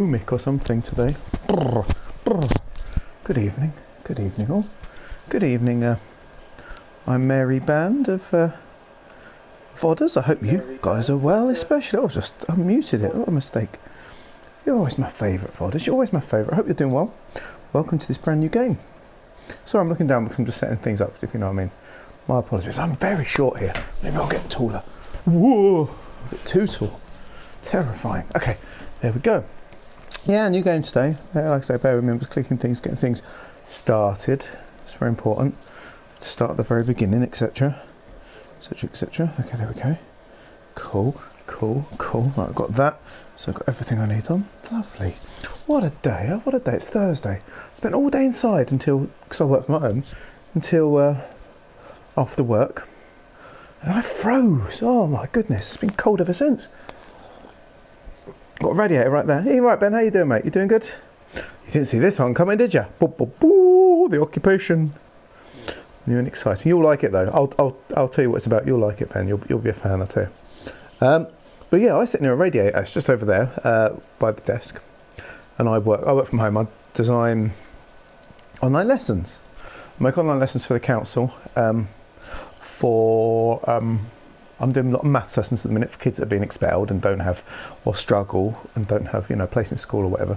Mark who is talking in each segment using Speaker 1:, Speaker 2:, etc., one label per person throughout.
Speaker 1: Mick or something today. Brr, brr. Good evening all. Good evening, my merry band of vodders. I hope you guys are well, especially. I muted it, what a mistake. You're always my favourite, vodders, you're always my favourite. I hope you're doing well. Welcome to this brand new game. Sorry I'm looking down because I'm just setting things up, if you know what I mean. My apologies, I'm very short here. Maybe I'll get taller. Whoa, a bit too tall. Terrifying. Okay, there we go. Yeah, new game today. Like I say, bear with me, I'm just clicking things, getting things started. It's very important to start at the very beginning, etc. etc. etc. Okay, there we go. Cool. Right, I've got that. So I've got everything I need on. Lovely. What a day, huh? What a day. It's Thursday. I spent all day inside until, because I work from home, until after work. And I froze. Oh my goodness, it's been cold ever since. Got a radiator right there. Hey, right, Ben, how you doing, mate? You doing good? You didn't see this one coming, did you? Boo, boo, boo, the occupation. New and exciting. You'll like it though. I'll tell you what it's about. You'll like it, Ben. You'll be a fan, I'll tell you. But yeah, I sit near a radiator. It's just over there by the desk, and I work from home. I design online lessons. I make online lessons for the council. I'm doing a lot of maths lessons at the minute for kids that are being expelled and don't have, or struggle and don't have, a place in school or whatever.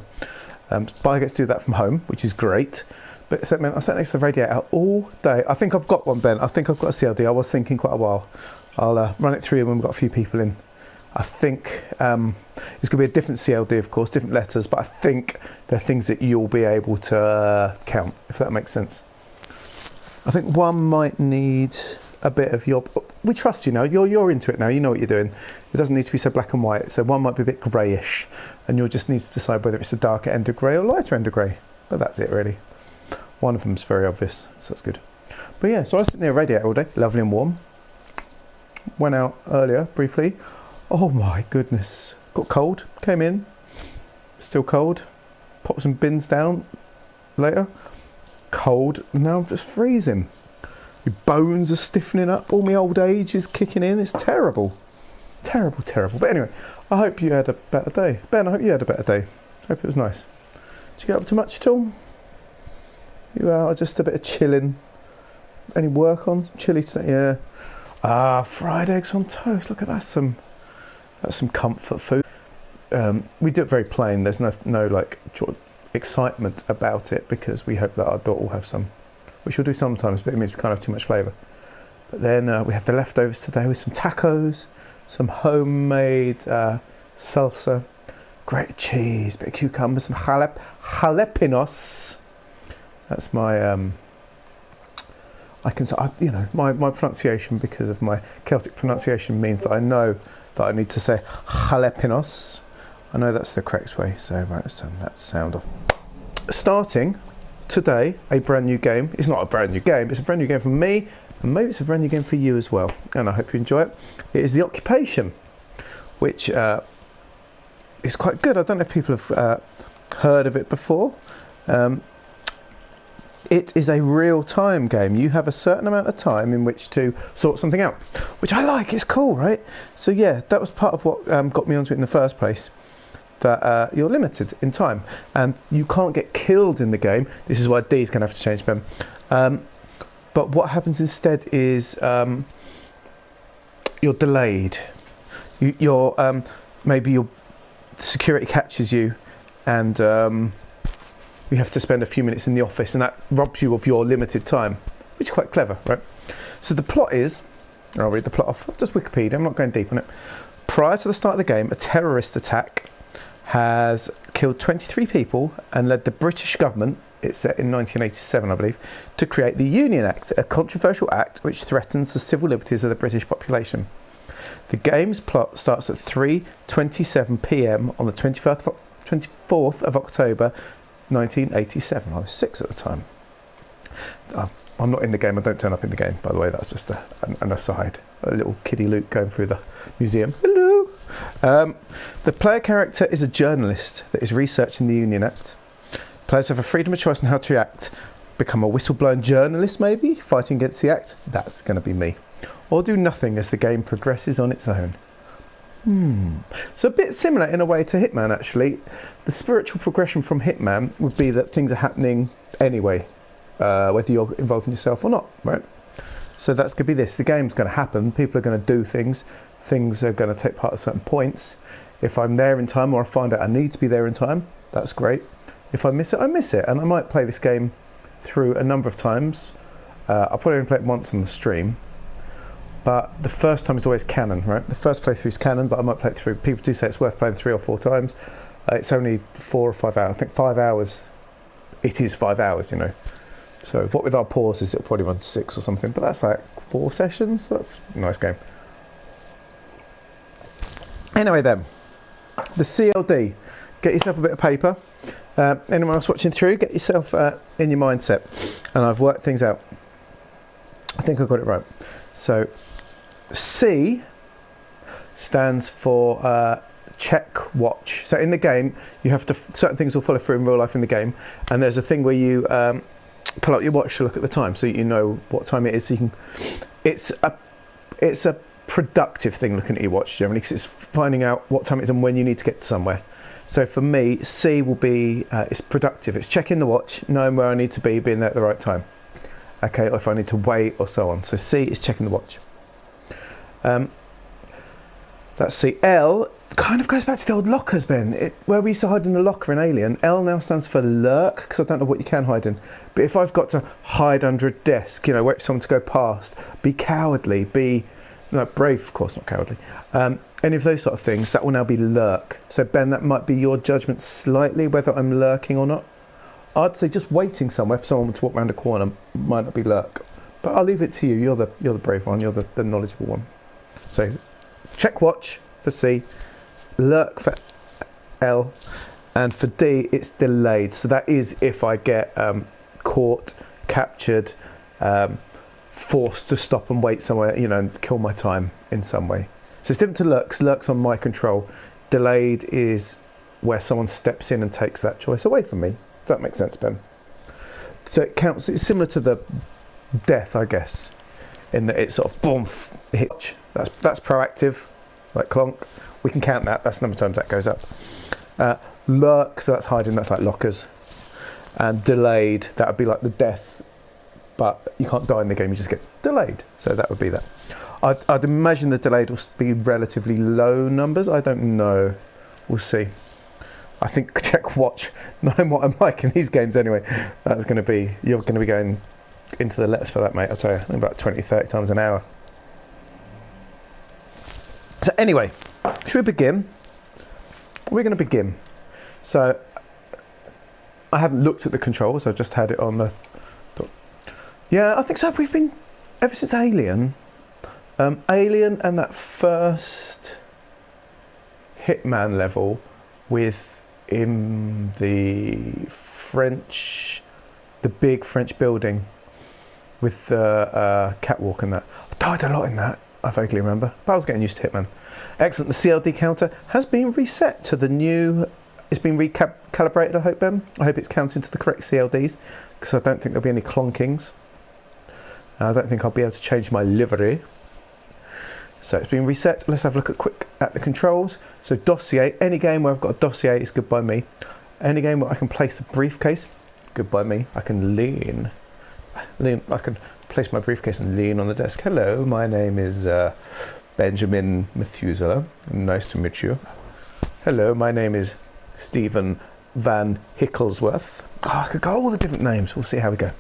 Speaker 1: But I get to do that from home, which is great. But so, man, I sat next to the radiator all day. I think I've got one, Ben. I think I've got a CLD. I was thinking quite a while. I'll run it through when we've got a few people in. I think it's going to be a different CLD, of course, different letters, but I think they're things that you'll be able to count, if that makes sense. I think one might need a bit of your... We trust you now. You're into it now. You know what you're doing. It doesn't need to be so black and white. So one might be a bit greyish, and you'll just need to decide whether it's the darker end of grey or lighter end of grey. But that's it, really. One of them's very obvious, so that's good. But yeah, so I was sitting near a radiator all day, lovely and warm. Went out earlier, briefly. Oh my goodness. Got cold, came in, still cold. Popped some bins down later. Cold, now I'm just freezing. Your bones are stiffening up, all my old age is kicking in. It's terrible. Terrible. But anyway, I hope you had a better day. Ben, I hope you had a better day. Hope it was nice. Did you get up to much at all? You are just a bit of chilling. Any work on? Chilly today, yeah. Fried eggs on toast. Look at that, that's some comfort food. We do it very plain. There's no like excitement about it because we hope that our daughter will have some, which we'll do sometimes, but it means we can't have too much flavour. But then we have the leftovers today with some tacos, some homemade salsa, grated cheese, bit of cucumber, some jalapenos. That's my my pronunciation, because of my Celtic pronunciation, means that I know that I need to say jalapenos. I know that's the correct way, so right, let's turn that sound off. Starting today, a brand new game. It's not a brand new game, it's a brand new game for me, and maybe it's a brand new game for you as well, and I hope you enjoy it. It is The Occupation, which is quite good. I don't know if people have heard of it before. It is a real-time game. You have a certain amount of time in which to sort something out, which I like. It's cool, right? So yeah, that was part of what got me onto it in the first place, that you're limited in time and you can't get killed in the game. This is why D's going to have to change, Ben. But what happens instead is you're delayed. Maybe your security catches you, and you have to spend a few minutes in the office, and that robs you of your limited time, which is quite clever, right? So the plot is, I'll read the plot off, just Wikipedia, I'm not going deep on it. Prior to the start of the game, a terrorist attack has killed 23 people and led the British government, it's set in 1987 I believe, to create the Union Act, a controversial act which threatens the civil liberties of the British population. The game's plot starts at 3:27 p.m. on the 24th of October 1987. I was 6 at the time. I'm not in the game, I don't turn up in the game, by the way, that's just an aside. A little kiddie Luke going through the museum. Hello! The player character is a journalist that is researching the Union Act. Players have a freedom of choice on how to react. Become a whistleblowing journalist, maybe, fighting against the Act. That's going to be me. Or do nothing as the game progresses on its own. So a bit similar in a way to Hitman, actually. The spiritual progression from Hitman would be that things are happening anyway, whether you're involving yourself or not, right? So that's going to be this. The game's going to happen. People are going to do things. Things are going to take part at certain points. If I'm there in time, or I find out I need to be there in time, that's great. If I miss it, I miss it. And I might play this game through a number of times. I'll probably only play it once on the stream. But the first time is always canon, right? The first playthrough is canon, but I might play it through. People do say it's worth playing 3 or 4 times. It's only 4 or 5 hours. I think 5 hours. It is 5 hours, you know. So what with our pauses, it'll probably run 6 or something. But that's like 4 sessions. That's a nice game. Anyway then, the CLD. Get yourself a bit of paper. Anyone else watching through, get yourself in your mindset. And I've worked things out. I think I got it right. So C stands for check watch. So in the game, you have to, certain things will follow through in real life in the game, and there's a thing where you pull out your watch to look at the time, so you know what time it is. So you can, it's a productive thing looking at your watch generally, because it's finding out what time it is and when you need to get to somewhere. So for me, C will be it's productive. It's checking the watch, knowing where I need to be, being there at the right time. Okay, or if I need to wait or so on. So C is checking the watch. That's C. L kind of goes back to the old lockers, Ben. Where we used to hide in a locker in Alien, L now stands for lurk, because I don't know what you can hide in. But if I've got to hide under a desk, you know, wait for someone to go past, be cowardly, be brave, of course, not cowardly. Any of those sort of things, that will now be lurk. So Ben, that might be your judgment slightly, whether I'm lurking or not. I'd say just waiting somewhere for someone to walk around a corner might not be lurk. But I'll leave it to you. You're the brave one. You're the knowledgeable one. So check watch for C, lurk for L, and for D it's delayed. So that is if I get caught, captured, forced to stop and wait somewhere, you know, and kill my time in some way. So it's different to lurks. Lurk's on my control. Delayed is where someone steps in and takes that choice away from me. If that makes sense, Ben. So it counts. It's similar to the death, I guess, in that it's sort of boom, hit. That's proactive, like clonk. We can count that. That's the number of times that goes up. Lurk, so that's hiding. That's like lockers. And delayed, that would be like the death, but you can't die in the game. You just get delayed. So that would be that. I'd imagine the delayed will be relatively low numbers. I don't know. We'll see. I think check watch, knowing what I'm like in these games anyway, that's going to be, you're going to be going into the letters for that, mate, I'll tell you, about 20, 30 times an hour. So anyway, should we begin? We're going to begin. So I haven't looked at the controls, I just had it on the... Yeah, I think so. We've been, ever since Alien, Alien and that first Hitman level with in the big French building with the catwalk and that. I died a lot in that, I vaguely remember, but I was getting used to Hitman. Excellent. The CLD counter has been reset to the new, it's been recalibrated, I hope, Ben. I hope it's counting to the correct CLDs, because I don't think there'll be any clonkings. I don't think I'll be able to change my livery. So it's been reset. Let's have a look at the controls. So dossier, any game where I've got a dossier is good by me. Any game where I can place a briefcase, good by me. I can lean. I can place my briefcase and lean on the desk. Hello, my name is Benjamin Methuselah. Nice to meet you. Hello, my name is Stephen Van Hicklesworth. Oh, I could go all the different names. We'll see how we go.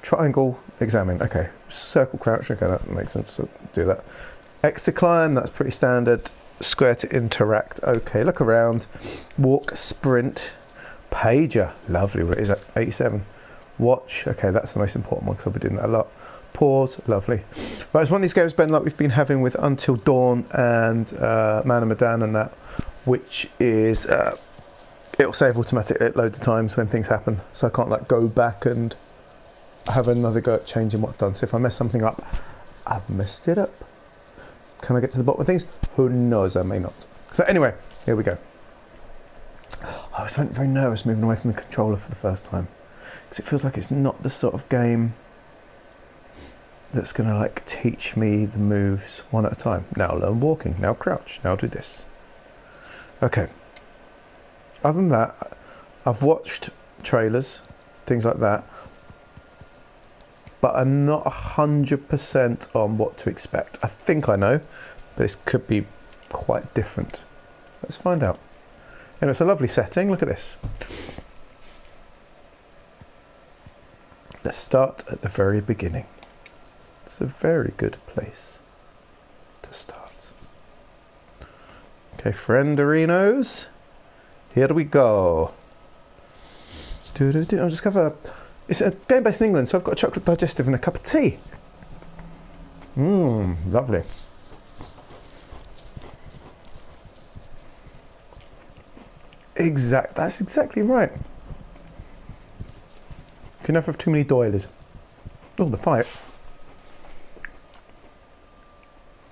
Speaker 1: Triangle, examine. Okay. Circle, crouch. Okay, that makes sense. So do that. X to climb. That's pretty standard. Square to interact. Okay. Look around. Walk, sprint. Pager. Lovely. What is that? 87. Watch. Okay, that's the most important one because I'll be doing that a lot. Pause. Lovely. Right, it's one of these games, Ben, like we've been having with Until Dawn and Man of Medan and that, which is it'll save automatically loads of times when things happen. So I can't like go back and have another go at changing what I've done. So if I mess something up, I've messed it up. Can I get to the bottom of things? Who knows, I may not. So anyway, here we go. I was very nervous moving away from the controller for the first time, because it feels like it's not the sort of game that's going to like teach me the moves one at a time. Now learn walking, now crouch, now do this. Okay. Other than that, I've watched trailers, things like that, but I'm not 100% on what to expect. I think I know, but this could be quite different. Let's find out. And it's a lovely setting, look at this. Let's start at the very beginning. It's a very good place to start. Okay, frienderinos, here we go. I'll just have it's a game based in England, so I've got a chocolate digestive and a cup of tea. Lovely. That's exactly right. You can never have too many doilies. Oh, the fight.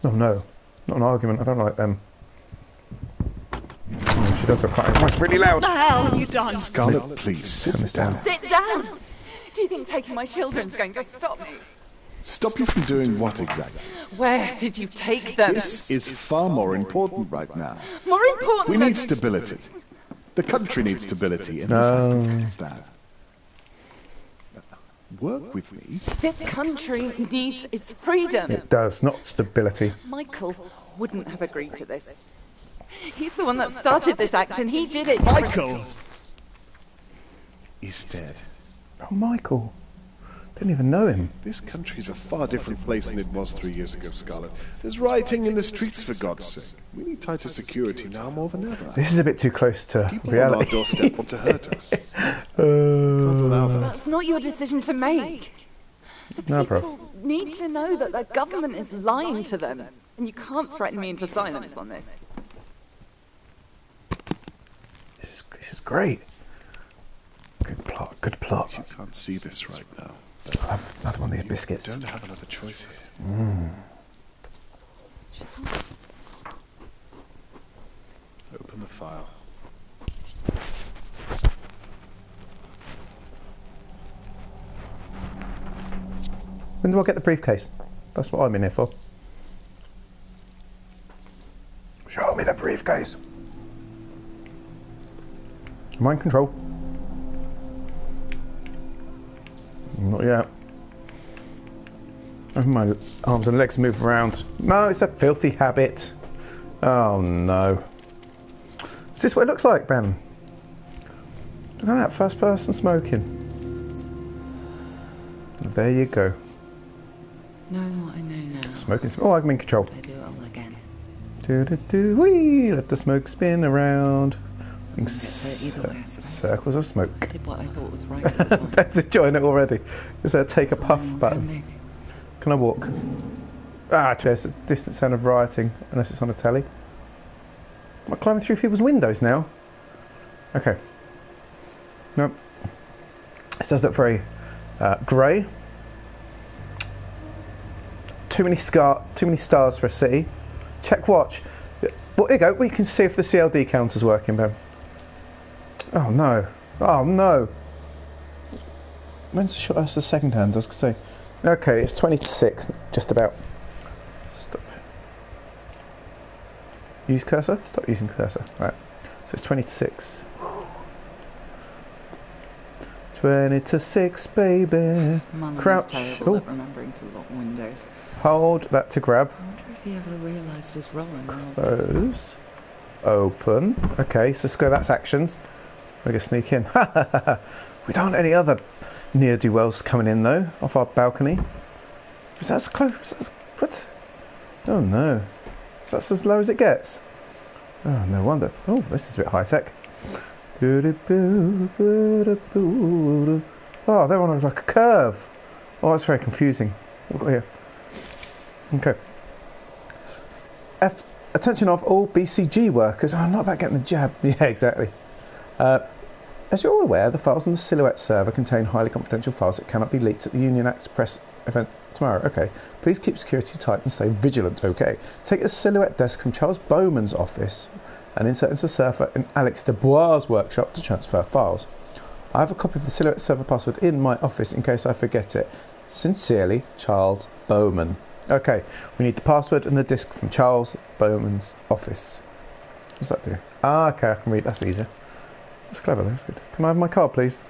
Speaker 1: Oh no, not an argument, I don't like them. She does her crying voice really loud.
Speaker 2: What the hell have you done?
Speaker 3: Scarlet, please sit down.
Speaker 2: Sit down! Do you think taking my children's going to stop me?
Speaker 3: Stop you from doing what exactly?
Speaker 2: Where did you take them?
Speaker 3: This is far more important right now.
Speaker 2: More important
Speaker 3: We
Speaker 2: than...
Speaker 3: need stability. The country needs stability, and this amplifies that. Work with me.
Speaker 2: This country needs its freedom.
Speaker 1: It does, not stability.
Speaker 2: Michael wouldn't have agreed to this. He's the one that started this act, and he did it.
Speaker 3: Michael is dead.
Speaker 1: Oh, Michael. Didn't even know him.
Speaker 3: This country is a far different place than it was 3 years ago, Scarlet. There's rioting in the streets, for God's sake. We need tighter security now more than ever.
Speaker 1: This is a bit too close to
Speaker 3: People
Speaker 1: reality.
Speaker 3: on our doorstep want to hurt us. Can't allow that.
Speaker 2: That's not your decision to make. The
Speaker 1: No,
Speaker 2: people need to know that the government is lying to them, and you can't threaten me into silence on this.
Speaker 1: This is great. Good plot, good plot.
Speaker 3: You can't see this right now.
Speaker 1: I'll have another one of these biscuits.
Speaker 3: Don't have another choice here. Open the file.
Speaker 1: When do I get the briefcase? That's what I'm in here for. Show me the briefcase. Am I in control? Not yet. My arms and legs move around. No, it's a filthy habit. Oh no. Is this what it looks like, Ben? Look at that, first person smoking. There you go.
Speaker 2: Knowing what I know now,
Speaker 1: Smoking. Oh, I'm in control.
Speaker 2: I do it all again.
Speaker 1: Wee! Let the smoke spin around.
Speaker 2: Someone gets hurt either way, I suppose.
Speaker 1: Circles of smoke.
Speaker 2: I did what I thought was right at the time.
Speaker 1: Ben's enjoying it already. Is there a take a puff
Speaker 2: Someone
Speaker 1: button?
Speaker 2: pending.
Speaker 1: Can I walk? Actually, it's a distant sound of rioting, unless it's on a telly. Am I climbing through people's windows now? Okay. Nope. This does look very grey. Too many stars for a city. Check watch. Well, here you go. We can see if the CLD counter's working, Ben. Oh no. Oh no. When's the shot? That's the second hand, I was going to say. Okay, it's 20 to 6, just about. Stop. Use cursor? Stop using cursor. Right. So it's 20 to 6. 20 to 6, baby.
Speaker 2: Mum
Speaker 1: Crouch.
Speaker 2: is terrible
Speaker 1: Oh.
Speaker 2: at remembering to lock windows.
Speaker 1: Hold that to grab.
Speaker 2: I wonder if he ever realised his role in all this.
Speaker 1: Close. Open. Okay, so that's actions. We're going to sneak in. We don't want any other ne'er-do-wells coming in though, off our balcony. Is that as close? What? Oh no. So that's as low as it gets. Oh, no wonder. Oh, this is a bit high-tech. Oh, they're on like a curve. Oh, that's very confusing. What have we got here? Okay. Attention of all BCG workers. Oh, I'm not about getting the jab. Yeah, exactly. As you're all aware, the files on the Silhouette server contain highly confidential files that cannot be leaked at the Union Acts press event tomorrow. Okay. Please keep security tight and stay vigilant. Okay. Take a Silhouette desk from Charles Bowman's office and insert into the server in Alex Dubois' workshop to transfer files. I have a copy of the Silhouette server password in my office in case I forget it. Sincerely, Charles Bowman. Okay, we need the password and the disc from Charles Bowman's office. What's that do? Ah, okay, I can read. That's easy. That's clever. That's good. Can I have my card, please?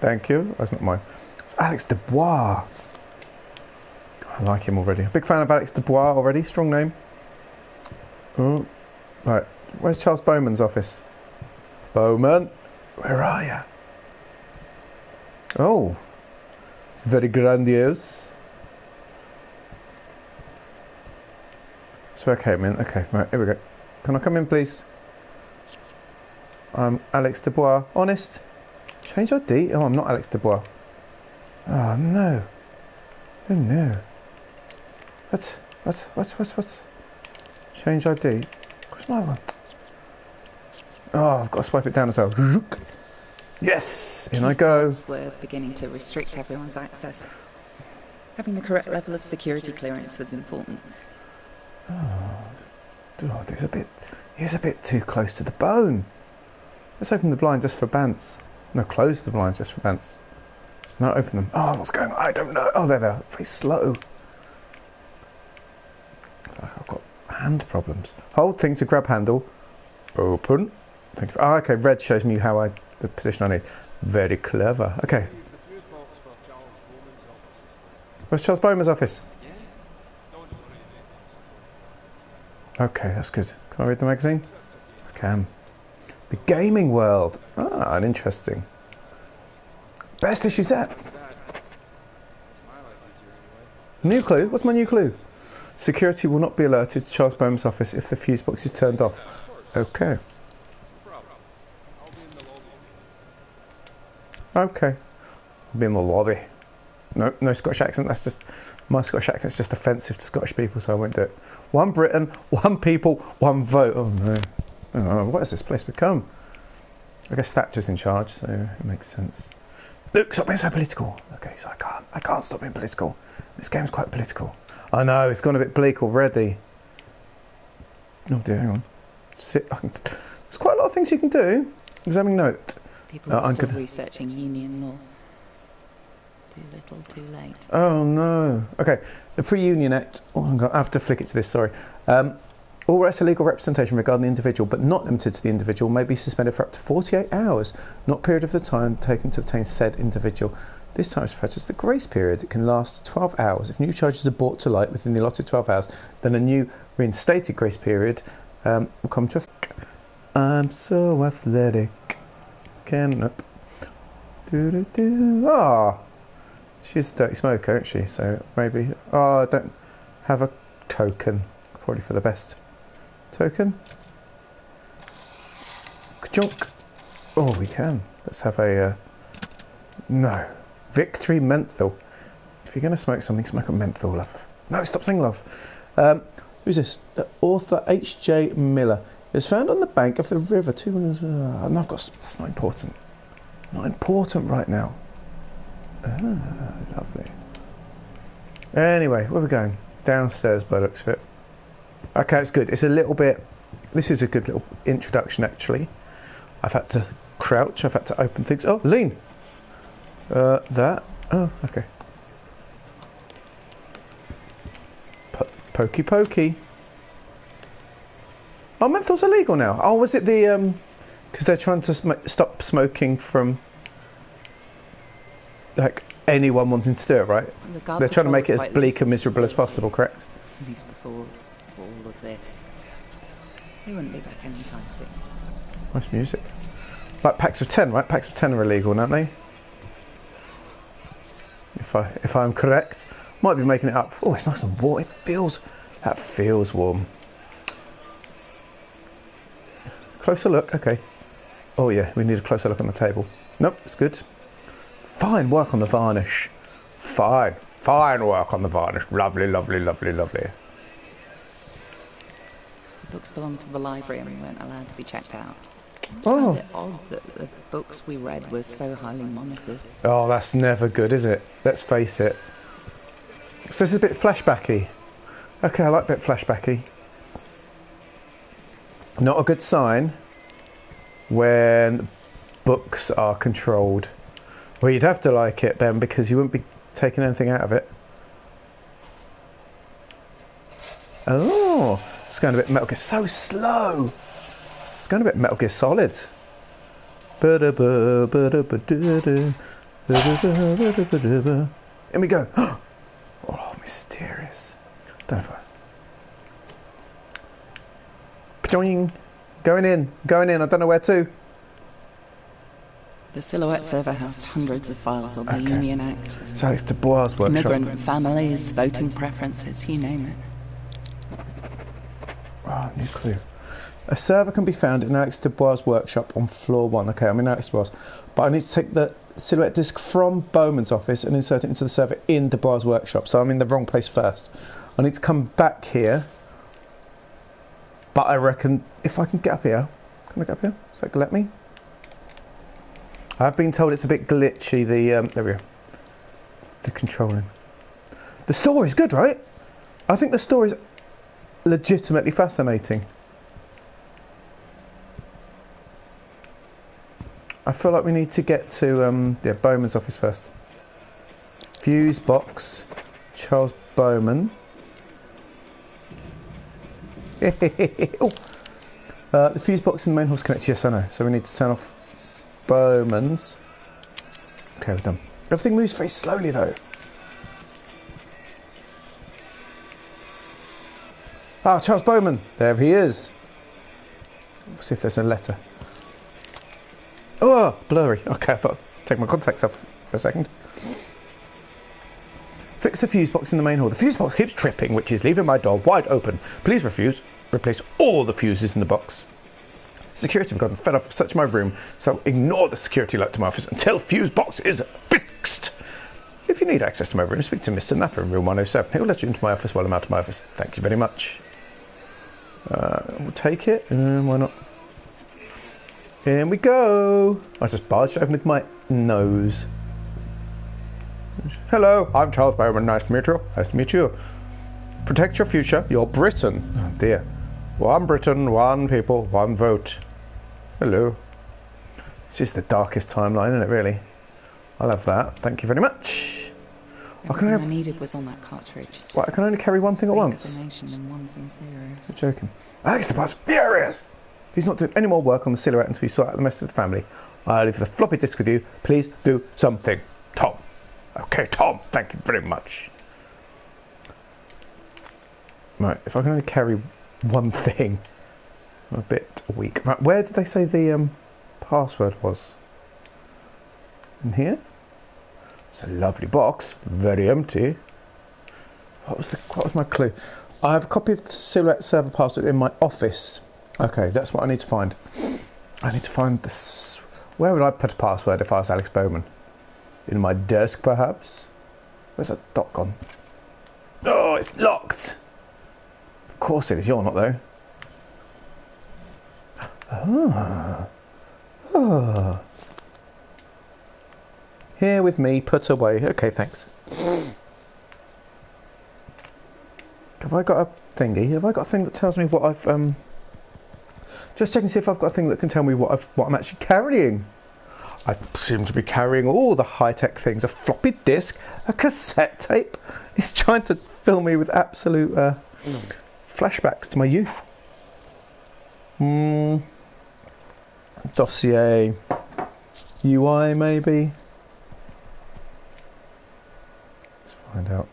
Speaker 1: Thank you. That's not mine. It's Alex Dubois. I like him already. Big fan of Alex Dubois already. Strong name. Oh, right. Where's Charles Bowman's office? Bowman, where are you? Oh, it's very grandiose. So okay, man. Okay, right. Here we go. Can I come in, please? I'm Alex Dubois. Honest. Change ID. Oh, I'm not Alex Dubois. Oh no. Oh no. What? Change ID. Where's my one? Oh, I've got to swipe it down as well. Yes! In I go.
Speaker 2: We're beginning to restrict everyone's access. Having the correct level of security clearance was important.
Speaker 1: Oh, he's a bit too close to the bone. Let's open the blind just for bants. No, close the blinds just for bants. No, open them. Oh, what's going on? I don't know. Oh, there they are. Very slow. I've got hand problems. Hold thing to grab handle. Open. Thank you. Oh, okay. Red shows me the position I need. Very clever. Okay. Where's Charles Bowman's office? Okay, that's good. Can I read the magazine? I can. The Gaming World. Ah, an interesting. Best issues yet. New clue? What's my new clue? Security will not be alerted to Charles Bowman's office if the fuse box is turned off. Okay. Okay. I'll be in the lobby. No Scottish accent. That's just my Scottish accent's just offensive to Scottish people, so I won't do it. One Britain, one people, one vote. Oh no. Oh, what has this place become? I guess Thatcher's in charge, so it makes sense. Look, stop being so political. Okay, so I can't stop being political. This game's quite political. I know, it's gone a bit bleak already. Oh dear, hang on. There's quite a lot of things you can do. Examining note.
Speaker 2: People are still researching union law. Too little, too late.
Speaker 1: Oh no. Okay, the Pre-Union Act. Oh, I have to flick it to this, sorry. All rights to legal representation regarding the individual, but not limited to the individual, may be suspended for up to 48 hours, not period of the time taken to obtain said individual. This time is referred to as the grace period. It can last 12 hours. If new charges are brought to light within the allotted 12 hours, then a new reinstated grace period will come to effect. I'm so athletic. Up. Ah, she's a dirty smoker, isn't she? So maybe. Oh, I don't have a token. Probably for the best. Token. Ka-chunk. Oh, we can. Let's have a. No. Victory menthol. If you're going to smoke something, smoke a menthol, love. No, stop saying love. Who's this? Author H.J. Miller. It was found on the bank of the river. No, I've got. That's not important. Not important right now. Ah, lovely. Anyway, where are we going? Downstairs by the looks of it. Okay, it's good. It's a little bit. This is a good little introduction, actually. I've had to crouch. I've had to open things. Oh, lean. That. Oh, okay. Pokey pokey. Oh, menthol's illegal now. Oh, was it the because they're trying to stop smoking from like anyone wanting to do it, right? They're trying to make it as bleak and miserable as possible, correct?
Speaker 2: At least before all of this, they wouldn't be back anytime soon.
Speaker 1: Nice music. Like packs of 10, right? Packs of 10 are illegal, aren't they? If I'm correct, might be making it up. Oh, it's nice and warm. That feels warm. Closer look, okay. Oh yeah, we need a closer look on the table. Nope, it's good. Fine work on the varnish. Fine work on the varnish. Lovely, lovely, lovely, lovely.
Speaker 2: The books belonged to the library and we weren't allowed to be checked out. It's
Speaker 1: Oh.
Speaker 2: a bit odd that the books we read were so highly monitored.
Speaker 1: Oh, that's never good, is it? Let's face it. So this is a bit flashbacky. Okay, I like a bit flashbacky. Not a good sign when books are controlled. Well, you'd have to like it then because you wouldn't be taking anything out of it. Oh, it's going a bit Metal Gear. So slow. It's going a bit Metal Gear Solid. Here we go. Oh, mysterious. Don't know. Going in. I don't know where to.
Speaker 2: The Silhouette server housed hundreds of files on the Union Act.
Speaker 1: So Alex Dubois' workshop.
Speaker 2: Immigrant families, voting preferences, you name it.
Speaker 1: Oh, new clue. A server can be found in Alex Dubois' workshop on floor 1. Okay, I'm in Alex Dubois. But I need to take the Silhouette disk from Bowman's office and insert it into the server in Dubois' workshop. So I'm in the wrong place first. I need to come back here. But I reckon if I can get up here. Can I get up here? Is that going to let me? I've been told it's a bit glitchy, there we go. The controlling. The story's good, right? I think the story's legitimately fascinating. I feel like we need to get to Bowman's office first. Fuse box, Charles Bowman. Oh. The fuse box in the main hall's connected. Yes, I know. So we need to turn off Bowman's. Okay, we're done. Everything moves very slowly though. Ah, Charles Bowman. There he is. We'll see if there's a letter. Oh, blurry. Okay, I thought I'd take my contacts off for a second. Fix the fuse box in the main hall. The fuse box keeps tripping, which is leaving my door wide open. Please replace all the fuses in the box. Security have gotten fed up of searching my room, so ignore the security alert to my office until fuse box is fixed. If you need access to my room, speak to Mr. Napper in room 107. He'll let you into my office while I'm out of my office. Thank you very much. We'll take it. Why not? Here we go. I just barged open with my nose. Hello, I'm Charles Bowman. Nice to meet you. Nice to meet you. Protect your future. You're Britain. Oh dear. One Britain, one people, one vote. Hello. It's just the darkest timeline, isn't it, really? I'll have that. Thank you very much.
Speaker 2: Everything I needed was on that cartridge.
Speaker 1: What, I can only carry one thing at once?
Speaker 2: In ones and zeros.
Speaker 1: You're joking. Alex Dubois furious! He's not doing any more work on the Silhouette until we sort out the rest of the family. I'll leave the floppy disk with you. Please do something. Tom. Okay, Tom. Thank you very much. Right, if I can only carry one thing, I'm a bit weak. Right, where did they say the password was? In here? It's a lovely box, very empty. What was my clue? I have a copy of the Silhouette server password in my office. Okay, that's what I need to find. I need to find this. Where would I put a password if I was Alex Bowman? In my desk, perhaps? Where's that dot gone? Oh, it's locked! Of course it is, you're not though. Ah. Here with me, put away. Okay, thanks. Have I got a thingy? Have I got a thing that tells me what I've just checking to see if I've got a thing that can tell me what I'm actually carrying. I seem to be carrying all the high-tech things. A floppy disk, a cassette tape. It's trying to fill me with absolute flashbacks to my youth. Dossier. UI, maybe. Let's find out.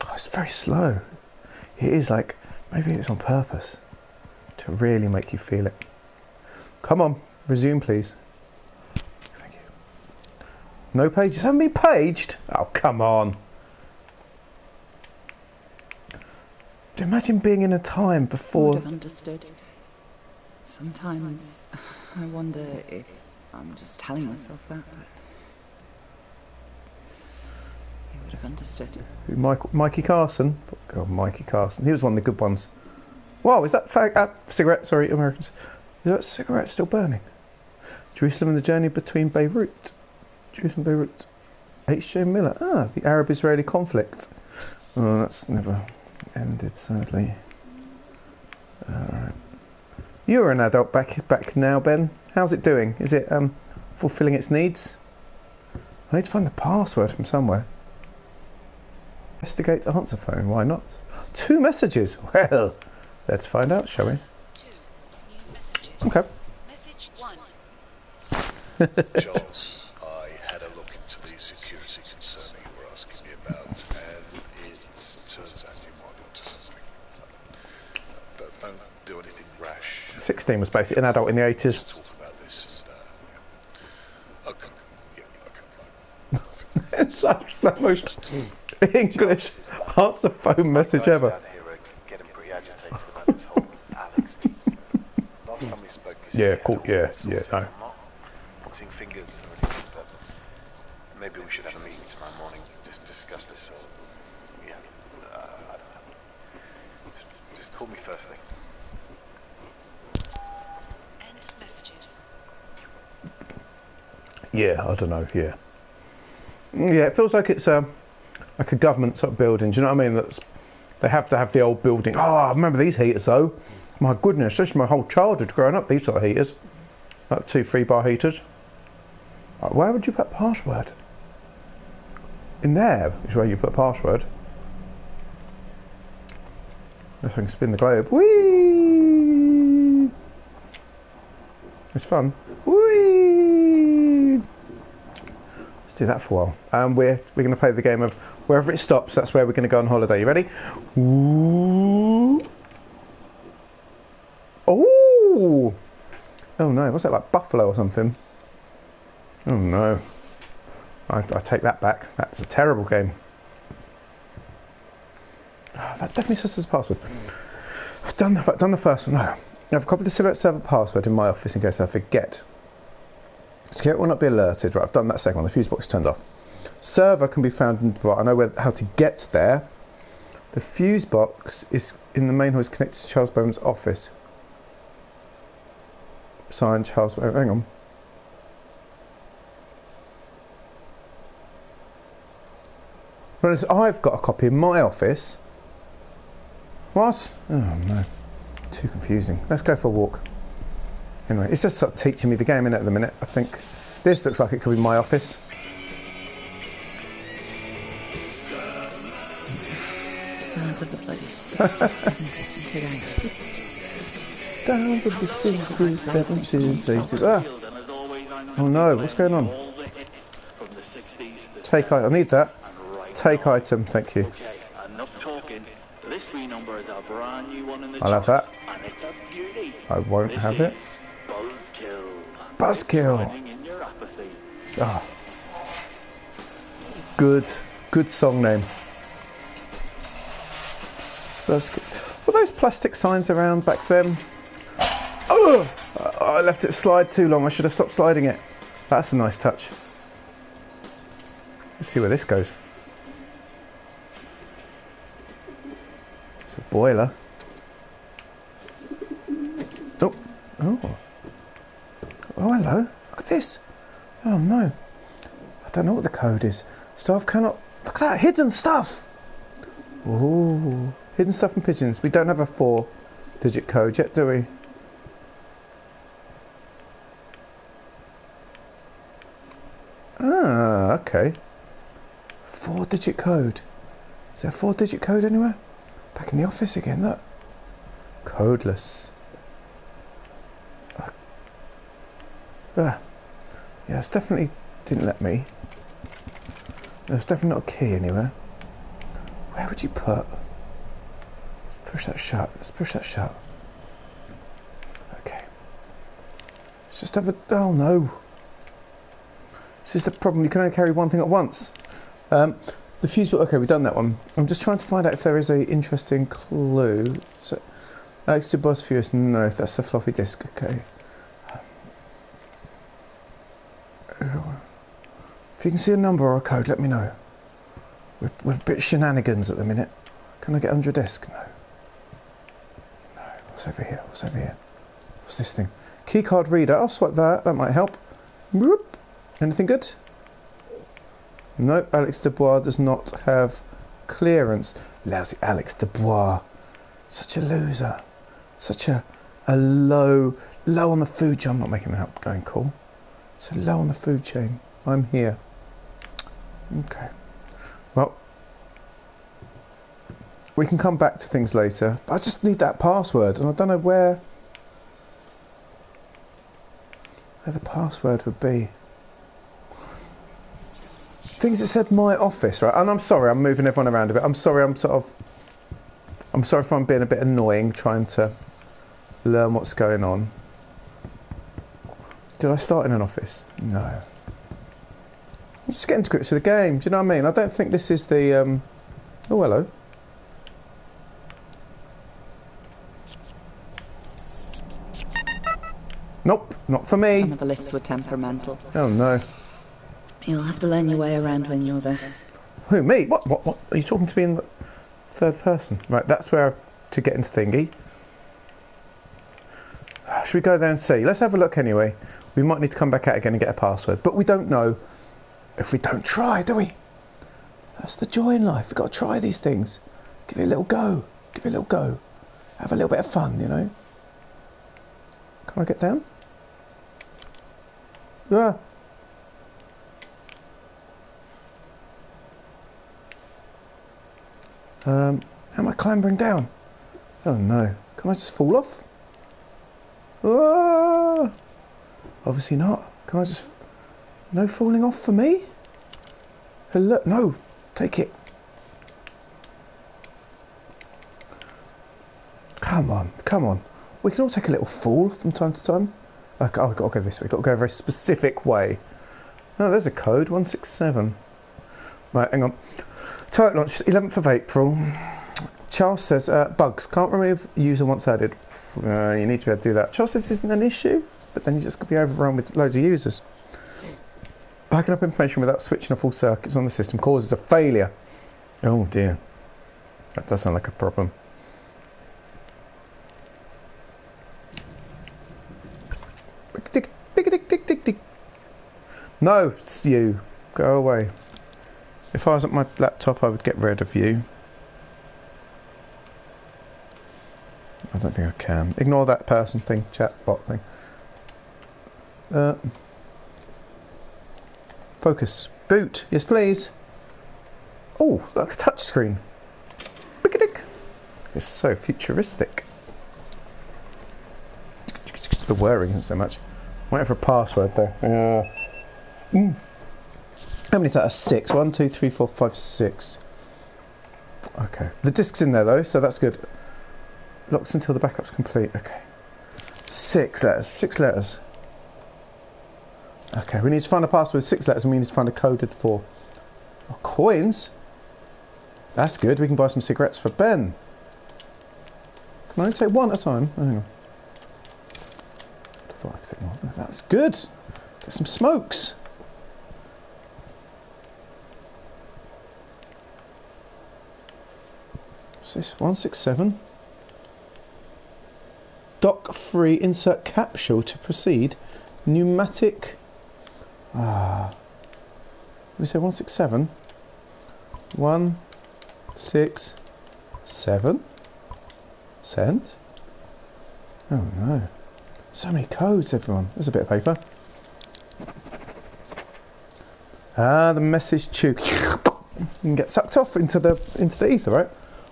Speaker 1: Oh, it's very slow. It is like, maybe it's on purpose to really make you feel it. Come on, resume please. Thank you. No pages, haven't been paged? Oh, come on. Imagine being in a time before...
Speaker 2: I would have understood. Sometimes I wonder if I'm just telling myself that, but he would have understood.
Speaker 1: Who, Mikey Carson? God, Mikey Carson. He was one of the good ones. Wow, is that cigarette? Sorry, Americans. Is that cigarette still burning? Jerusalem and the journey between Beirut. Jerusalem, Beirut. H.J. Miller. Ah, the Arab-Israeli conflict. Oh, that's never ended, sadly. Alright. You're an adult back now, Ben. How's it doing? Is it fulfilling its needs? I need to find the password from somewhere. Investigate answer phone, why not? 2 messages. Well, let's find out, shall we?
Speaker 4: 2 new messages.
Speaker 1: Okay.
Speaker 4: Message 1.
Speaker 3: Charles, I had a look into the security concern you were asking me about, and it turns out you might be onto something. Don't do anything rash.
Speaker 1: 16 was basically an adult in the 80s.
Speaker 3: Let's talk about this. Okay. Yeah, okay.
Speaker 1: It's such the most English answer phone message ever.
Speaker 5: Down here are getting pretty agitated about this whole Alex thing. Last time we spoke, you said
Speaker 1: Yeah,
Speaker 5: you had
Speaker 1: cool.
Speaker 5: all
Speaker 1: Yeah,
Speaker 5: sorts
Speaker 1: yeah,
Speaker 5: of
Speaker 1: no.
Speaker 5: I'm not pointing fingers or anything, but maybe we should have a meeting tomorrow morning, just discuss this, or yeah, I don't know. Just call me first thing.
Speaker 4: End of messages.
Speaker 1: Yeah, I don't know. Yeah, yeah. It feels like it's like a government sort of building. Do you know what I mean? They have to have the old building. Oh, I remember these heaters though. My goodness, this is my whole childhood growing up. These sort of heaters, like 2 3-bar heaters. Where would you put password? In there is where you put password. If I can spin the globe. Whee! It's fun. Whee! Let's do that for a while. We're going to play the game of wherever it stops. That's where we're going to go on holiday. You ready? Ooh. Oh! Oh no! What's that, like buffalo or something? Oh no! I take that back. That's a terrible game. Oh, that definitely says there's a password. I've done the first one. No. I've copied the select server password in my office in case I forget. Security will not be alerted. Right, I've done that second one. The fuse box is turned off. Server can be found in. Right, I know how to get there. The fuse box is in the main hall. Is connected to Charles Bowman's office. Signed, Charles. Hang on. Whereas I've got a copy in my office. What? Oh no. Too confusing. Let's go for a walk. Anyway, it's just sort of teaching me the game, innit, at the minute. I think this looks like it could be my office.
Speaker 2: Sounds of the bloody 60s, 70s today.
Speaker 1: Down to the 60s, 70s, 80s. Ah! Oh no, what's going on? Take item. I need that. Take item, thank you.
Speaker 6: Okay, enough talking. This wee number is a brand new one in the
Speaker 1: I'll have that.
Speaker 6: and it's a beauty.
Speaker 1: I won't
Speaker 6: This
Speaker 1: have it.
Speaker 6: is Buzzkill.
Speaker 1: Buzzkill.
Speaker 6: Drowning in your apathy.
Speaker 1: Ah. Good song name. Buzzkill. Were those plastic signs around back then? Oh! I left it slide too long. I should have stopped sliding it. That's a nice touch. Let's see where this goes. It's a boiler. Oh. Oh. Oh, hello. Look at this. Oh, no. I don't know what the code is. Staff cannot... Look at that. Hidden stuff. Ooh. Hidden stuff and pigeons. We don't have a 4-digit code yet, do we? Ah, okay. 4-digit code. Is there a 4-digit code anywhere? Back in the office again, look. Codeless. Yeah, it's definitely didn't let me. There's definitely not a key anywhere. Where would you put? Let's push that shut. Let's push that shut. Okay. Let's just have a... Oh no. This is the problem. You can only carry one thing at once. The fuse box. Okay, we've done that one. I'm just trying to find out if there is a interesting clue. So, Alex to boss fuse. No, if that's the floppy disk. Okay. If you can see a number or a code, let me know. We're a bit shenanigans at the minute. Can I get under a desk? No. No. What's over here? What's over here? What's this thing? Keycard reader. I'll swipe that. That might help. Whoop. Anything good? Nope. Alex Dubois does not have clearance. Lousy Alex Dubois. Such a loser. Such a low on the food chain. I'm not making that up. Going cool. So low on the food chain. I'm here. Okay. Well, We can come back to things later. I just need that password, and I don't know where the password would be. Things that said my office, right? And I'm sorry, I'm moving everyone around a bit. I'm sorry if I'm being a bit annoying trying to learn what's going on. Did I start in an office? No. I'm just getting to grips with the game, do you know what I mean? I don't think this is the... Oh, hello. Nope, not for me.
Speaker 2: Some of the lifts were temperamental.
Speaker 1: Oh, no.
Speaker 2: You'll have to learn your way around when you're there.
Speaker 1: Who, me? What? Are you talking to me in the third person? Right, that's where to get into thingy. Should we go there and see? Let's have a look anyway. We might need to come back out again and get a password, but we don't know if we don't try, do we? That's the joy in life. We've got to try these things. Give it a little go. Give it a little go. Have a little bit of fun, you know. Can I get down? Yeah. How am I clambering down? Oh no. Can I just fall off? Ah! Obviously not. Can I just... No falling off for me? Hello? No. Take it. Come on. Come on. We can all take a little fall from time to time. Okay, I've got to go this way. I've got to go a very specific way. Oh, there's a code. 167. Right, hang on. Target launch, 11th of April. Charles says, bugs, can't remove user once added. You need to be able to do that. Charles says this isn't an issue, but then you just could be overrun with loads of users. Backing up information without switching off all circuits on the system causes a failure. Oh dear. That does sound like a problem. No, it's you. Go away. If I was at my laptop, I would get rid of you. I don't think I can. Ignore that person thing, chat bot thing. Focus. Boot. Yes, please. Oh, look, a touch screen. It's so futuristic. The whirring isn't so much. Waiting for a password though. How many is that? A 6. 1, 2, 3, 4, 5, 6. Okay. The disk's in there though, so that's good. Locks until the backup's complete. Okay. 6 letters. 6 letters. Okay, we need to find a password with 6 letters and we need to find a code with 4. Oh, coins? That's good. We can buy some cigarettes for Ben. Can I only take one at a time? Oh, hang on. I thought I could take more. That's good. Get some smokes. What's this? 167. Dock free. Insert capsule to proceed. Pneumatic. What did we say? 167. 167. Send. Oh no. So many codes, everyone. There's a bit of paper. The message tube. You can get sucked off into the ether, right?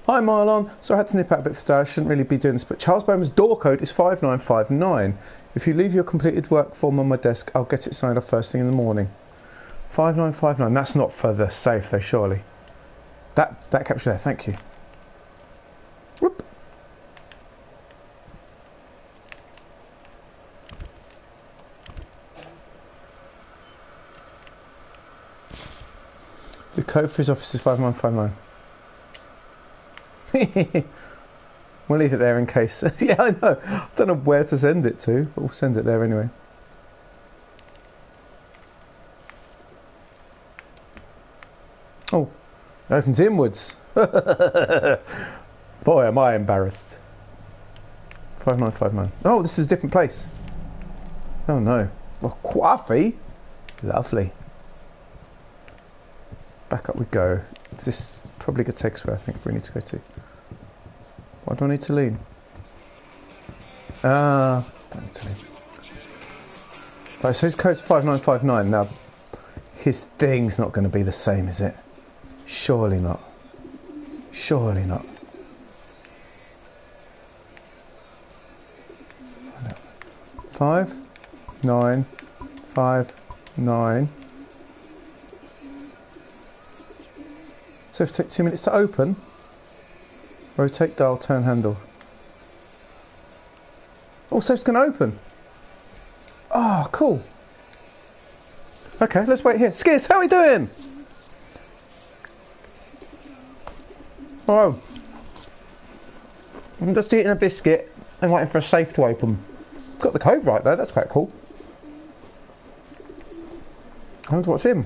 Speaker 1: Hi Marlon. So I had to nip out a bit today. I shouldn't really be doing this, but Charles Bowman's door code is 5959. If you leave your completed work form on my desk, I'll get it signed off first thing in the morning. 5959. That's not for the safe though, surely. That capture there. Thank you. Whoop. The code for his office is 5959. We'll leave it there in case. Yeah, I know. I don't know where to send it to, but we'll send it there anyway. Oh, it opens inwards. Boy, am I embarrassed. 5959. Oh, this is a different place. Oh no. Oh, coffee. Lovely. Back up we go. This probably could take us where I think we need to go to. Why do I need to lean? Don't need to lean. Right, so his code's 5959. Now, his thing's not going to be the same, is it? Surely not. Surely not. 5959. So if it takes 2 minutes to open, rotate dial, turn handle. Oh, so it's going to open. Oh, cool. Okay, let's wait here. Skis, how are we doing? Oh, I'm just eating a biscuit and waiting for a safe to open. Got the code right though, that's quite cool. I wonder what's in.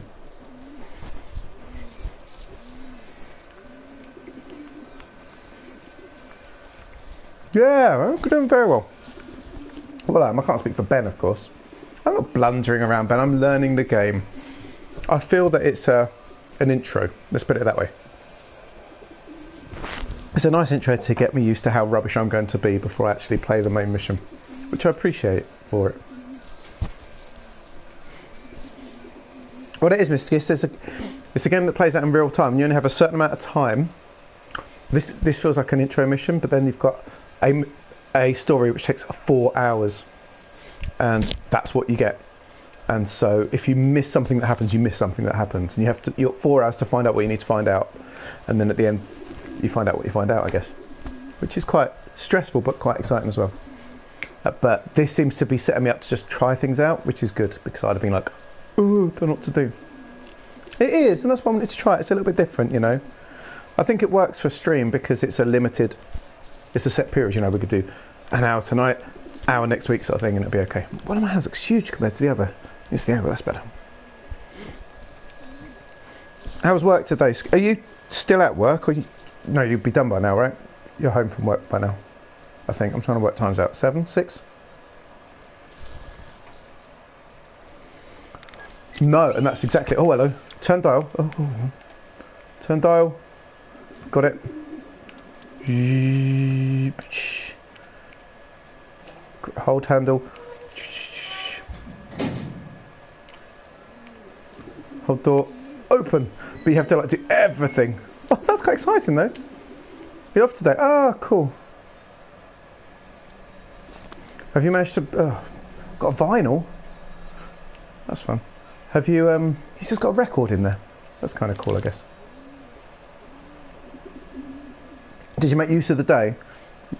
Speaker 1: Yeah, I'm doing very well. Well, I can't speak for Ben, of course. I'm not blundering around, Ben. I'm learning the game. I feel that it's an intro. Let's put it that way. It's a nice intro to get me used to how rubbish I'm going to be before I actually play the main mission, which I appreciate for it. What it is, Mr. Skiss, it's a game that plays out in real time. You only have a certain amount of time. This feels like an intro mission, but then you've got a story which takes 4 hours, and that's what you get. And so if you miss something that happens, you miss something that happens, and you've got 4 hours to find out what you need to find out, and then at the end you find out what you find out, I guess, which is quite stressful but quite exciting as well. But this seems to be setting me up to just try things out, which is good, because I'd have been like, oh, I don't know what to do. It is, and that's why I wanted to try it. It's a little bit different, you know. I think it works for stream because it's a set period, you know. We could do an hour tonight, hour next week sort of thing, and it'll be okay. One of my hands looks huge compared to the other. It's the angle, that's better. How was work today? Are you still at work? Or no, you'd be done by now, right? You're home from work by now, I think. I'm trying to work times out. 7, 6? No, and that's exactly... Oh, hello. Turn dial. Oh. Turn dial. Got it. Hold handle. Hold door. Open. But you have to like do everything. Oh, that's quite exciting though. You're off today. Ah, cool. Have you managed to... got a vinyl? That's fun. Have you... He's just got a record in there. That's kind of cool, I guess. Did you make use of the day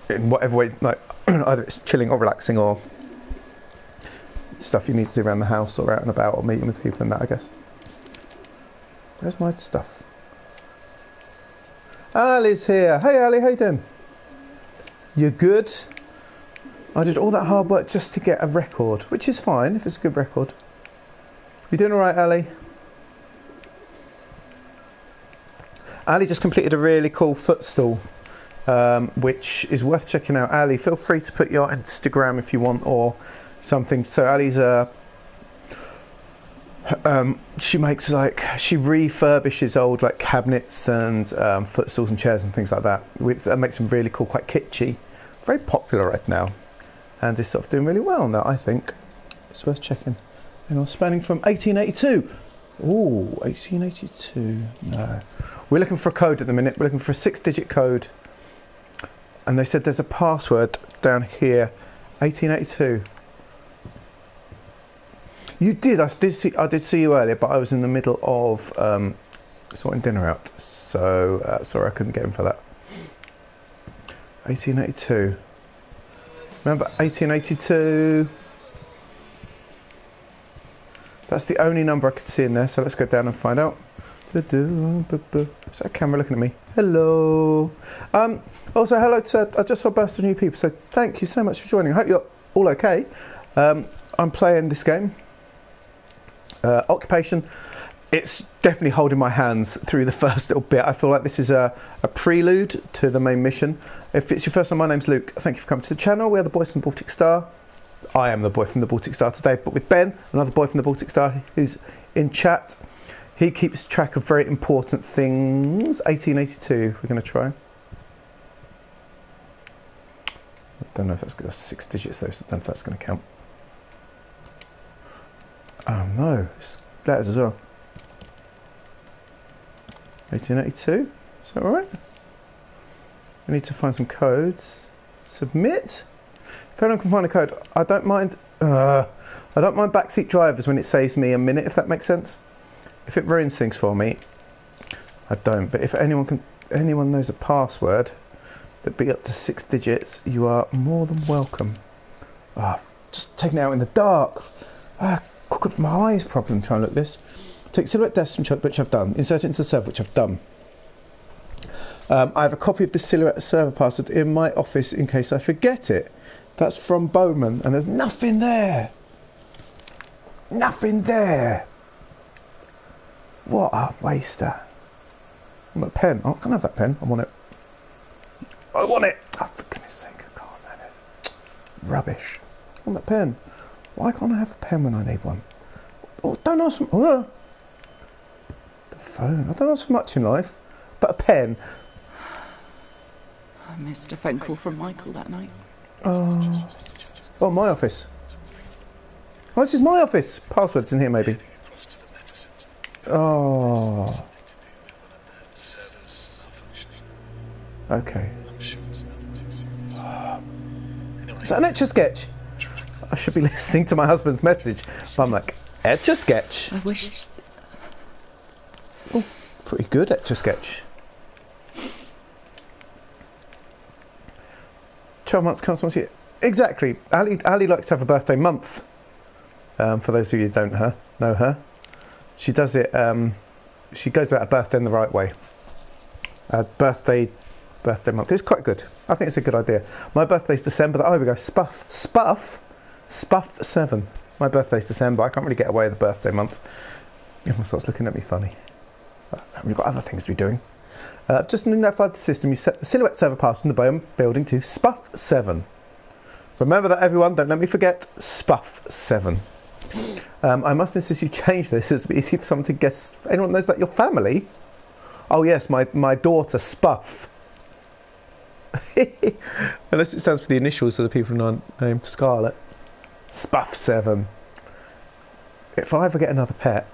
Speaker 1: in whatever way, like either it's chilling or relaxing or stuff you need to do around the house or out and about or meeting with people and that, I guess? Where's my stuff? Ali's here. Hey Ali, how you doing? You good? I did all that hard work just to get a record, which is fine if it's a good record. You doing alright, Ali? Ali just completed a really cool footstool, which is worth checking out. Ali, feel free to put your Instagram if you want or something. So Ali's she refurbishes old like cabinets and footstools and chairs and things like that. Makes them really cool, quite kitschy, very popular right now, and is sort of doing really well on that. I think it's worth checking. Hang on, spanning from 1882. Ooh, 1882. No, we're looking for a code at the minute. We're looking for a 6-digit code, and they said there's a password down here. 1882. You did. I did see you earlier, but I was in the middle of sorting dinner out, so sorry I couldn't get in for that. 1882. Remember 1882? That's the only number I could see in there. So let's go down and find out. Is that a camera looking at me? Hello. Also, hello to. I just saw a burst of new people. So thank you so much for joining. I hope you're all okay. I'm playing this game. Occupation. It's definitely holding my hands through the first little bit. I feel like this is a prelude to the main mission. If it's your first time, my name's Luke. Thank you for coming to the channel. We are the boys from the Baltic Star. I am the boy from the Baltic Star today, but with Ben, another boy from the Baltic Star who's in chat. He keeps track of very important things. 1882, we're going to try. I don't know if that's good. That's 6 digits though, so I don't know if that's going to count. Oh no, it's letters as well. 1882, is that alright? I need to find some codes. Submit. If anyone can find a code, I don't mind I don't mind backseat drivers when it saves me a minute, if that makes sense. If it ruins things for me, I don't. But if anyone knows a password that be up to 6 digits, you are more than welcome. Just taking it out in the dark. Cook up my eyes problem trying to look this. Take Silhouette Desktop, which I've done. Insert it into the server, which I've done. I have a copy of the Silhouette server password in my office in case I forget it. That's from Bowman, and there's nothing there. Nothing there. What a waster. I want a pen. Oh, can I have that pen? I want it. I want it. Oh, for goodness sake, I can't have it. Rubbish. I want that pen. Why can't I have a pen when I need one? Oh, don't ask for... the phone. I don't ask for much in life, but a pen.
Speaker 2: I missed a phone call from Michael that night.
Speaker 1: Oh, my office. Oh, this is my office. Passwords in here, maybe. Oh. Okay. Is that an Etch-a-Sketch? I should be listening to my husband's message. But I'm like, Etch-a-Sketch?
Speaker 2: I wish...
Speaker 1: Oh, pretty good Etch-a-Sketch. 12 months comes once a year. Exactly. Ali likes to have a birthday month. For those of you who don't know her. She does it, she goes about her birthday in the right way. Birthday month. It's quite good. I think it's a good idea. My birthday's December. Oh, here we go. Spuff 7. My birthday's December. I can't really get away with the birthday month. Everyone starts looking at me funny. We've got other things to be doing. Just notified the system. You set the Silhouette server password in the Bowman building to Spuff 7. Remember that, everyone. Don't let me forget. Spuff 7. I must insist you change this. It's easy for someone to guess. Anyone knows about your family? Oh yes, my daughter Spuff. Unless it stands for the initials of the people named Scarlett. Spuff 7. If I ever get another pet,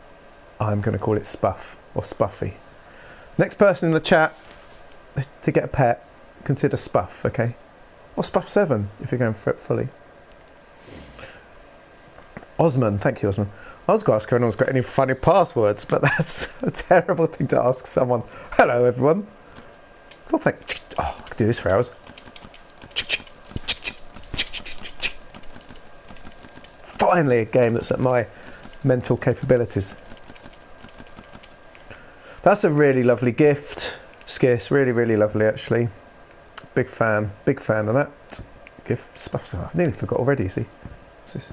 Speaker 1: I'm going to call it Spuff or Spuffy. Next person in the chat to get a pet, consider Spuff, okay? Or Spuff 7 if you're going for it fully. Osman, thank you, Osman. I was going to ask if anyone's got any funny passwords, but that's a terrible thing to ask someone. Hello, everyone. Oh, I could do this for hours. Finally, a game that's at my mental capabilities. That's a really lovely gift, Skis. Really, really lovely, actually. Big fan of that gift. Stuff. I nearly forgot already. See, what's this?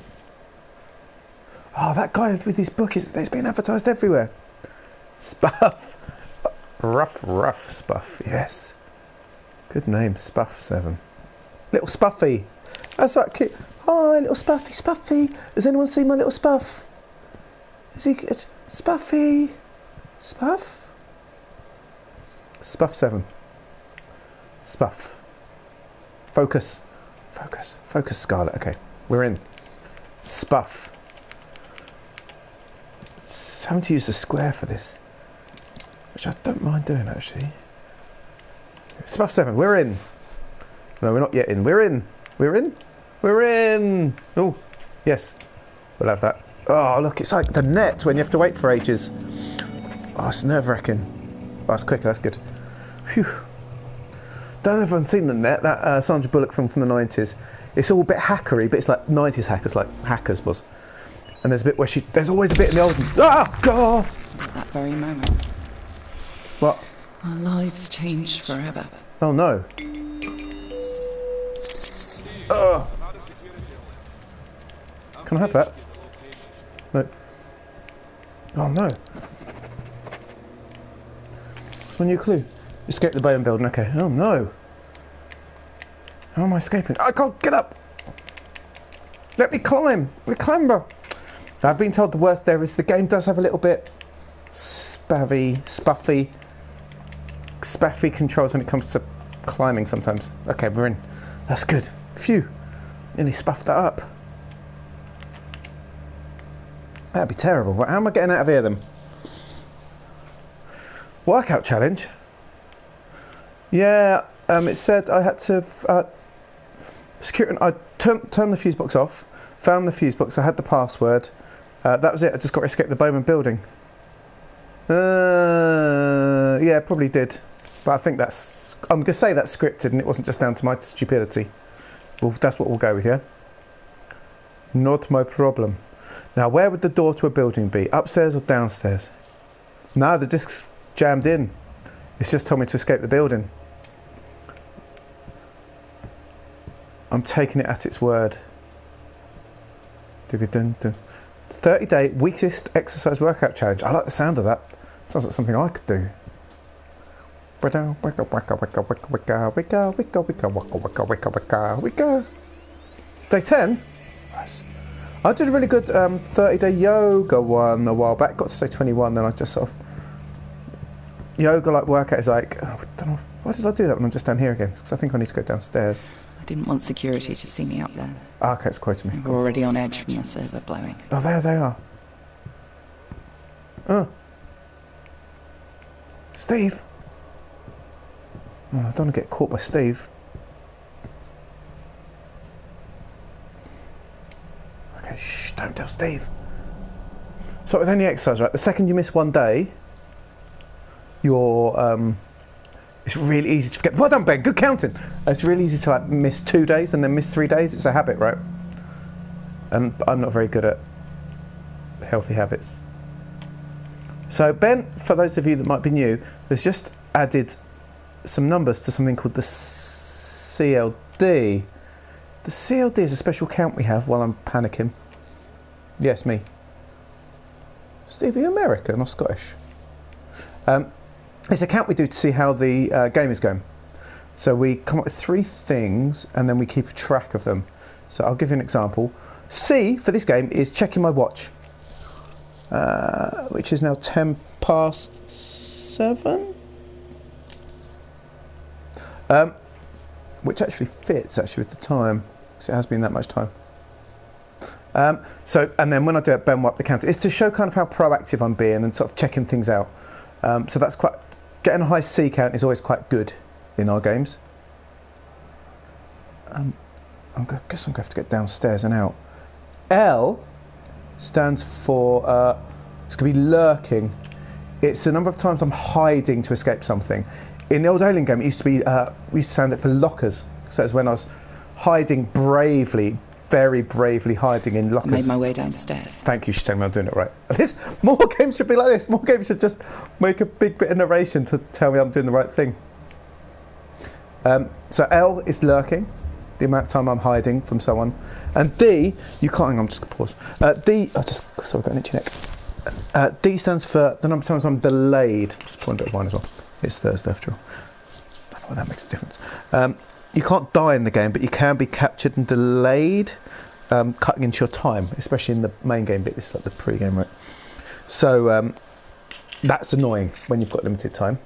Speaker 1: Oh, that guy with his book it's been advertised everywhere. Spuff, rough Spuff. Yes, good name, Spuff 7. Little Spuffy. That's right, cute. Hi, little Spuffy. Has anyone seen my little Spuff? Is he good? Spuffy. Spuff 7. Spuff. Focus, Scarlett. Okay, we're in. Spuff. Having to use the square for this, which I don't mind doing actually. Spuff 7. We're in. No, we're not yet in. We're in. Oh, yes. We'll have that. Oh, look, it's like the net when you have to wait for ages. Oh, it's nerve-wracking. Oh, it's quicker. That's good. Phew. Don't know if I've seen the net, that Sandra Bullock film from the 90s. It's all a bit hackery, but it's like 90s hackers, like Hackers was. And there's a bit where there's always a bit in the old one. Ah, God!
Speaker 2: At that very moment.
Speaker 1: What?
Speaker 2: Our lives changed forever.
Speaker 1: Oh, no. Can I have that? No. Oh, no. What's my new clue? Escape the Bowman building. Okay. Oh, no. How am I escaping? I can't get up! Let me climb! We clamber! I've been told the worst there is the game does have a little bit spaffy controls when it comes to climbing sometimes. Okay, we're in. That's good. Phew. Nearly spuffed that up. That'd be terrible. How am I getting out of here then? Workout challenge? Yeah, it said I had to... security. I turned the fuse box off. Found the fuse box. I had the password. That was it. I just got to escape the Bowman building. Yeah, probably did. But I think that's... I'm going to say that's scripted and it wasn't just down to my stupidity. Well, that's what we'll go with, yeah? Not my problem. Now, where would the door to a building be? Upstairs or downstairs? No, the disc's jammed in. It's just told me to escape the building. I'm taking it at its word. 30-day weakest exercise workout challenge. I like the sound of that. Sounds like something I could do. Day 10? Nice. I did a really good 30-day yoga one a while back. Got to say 21, then I just sort of... Yoga like workout is like... Oh, I don't know. Why did I do that when I'm just down here again? Because I think I need to go downstairs.
Speaker 2: I didn't want security to see me up there.
Speaker 1: Ah, okay, it's quoting me.
Speaker 2: We're already on edge from the server blowing.
Speaker 1: Oh, there they are. Oh. Steve. Oh, I don't want to get caught by Steve. Okay, shh, don't tell Steve. So with any exercise, right, the second you miss one day, you're, it's really easy to forget. Well done, Ben, good counting. It's really easy to like miss 2 days and then miss 3 days. It's a habit, right? And I'm not very good at healthy habits. So Ben, for those of you that might be new, has just added some numbers to something called the CLD. The CLD is a special count we have while I'm panicking. Yes, me. Steve, are you American or Scottish? It's a count we do to see how the game is going. So we come up with 3 things and then we keep track of them. So I'll give you an example. C for this game is checking my watch, which is now 7:10. Which actually fits with the time, because it has been that much time. So, and then when I do it, Ben will up the counter. It's to show kind of how proactive I'm being and sort of checking things out. So that's quite... Getting a high C count is always quite good in our games. I guess I'm going to have to get downstairs and out. L stands for... it's going to be lurking. It's the number of times I'm hiding to escape something. In the old Alien game, it used to be... we used to sound it for lockers. So it's when I was hiding bravely, very bravely hiding in lockers.
Speaker 2: I made my way downstairs.
Speaker 1: Thank you, she's telling me I'm doing it right. More games should be like this. More games should just make a big bit of narration to tell me I'm doing the right thing. So L is lurking, the amount of time I'm hiding from someone. And D, you can't, hang on, I'm just going to pause. D, sorry, I've got an itchy neck. D stands for the number of times I'm delayed. Just pour a bit of wine as well. It's Thursday after all. I don't know why that makes a difference. You can't die in the game, but you can be captured and delayed, cutting into your time, especially in the main game bit. This is like the pre-game, right? So that's annoying when you've got limited time.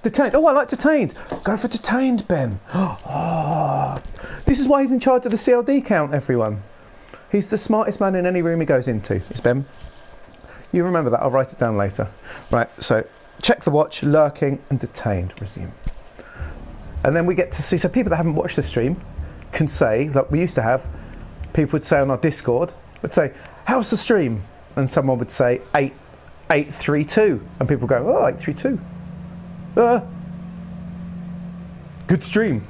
Speaker 1: Detained. Oh, I like detained. Go for detained, Ben. Oh, this is why he's in charge of the CLD count, everyone. He's the smartest man in any room he goes into. It's Ben. You remember that. I'll write it down later. Right, so check the watch, lurking, and detained. Resume. And then we get to see, so people that haven't watched the stream can say, like we used to have, people would say on our Discord, would say, how's the stream? And someone would say 832. And people go, oh, 832. Good stream.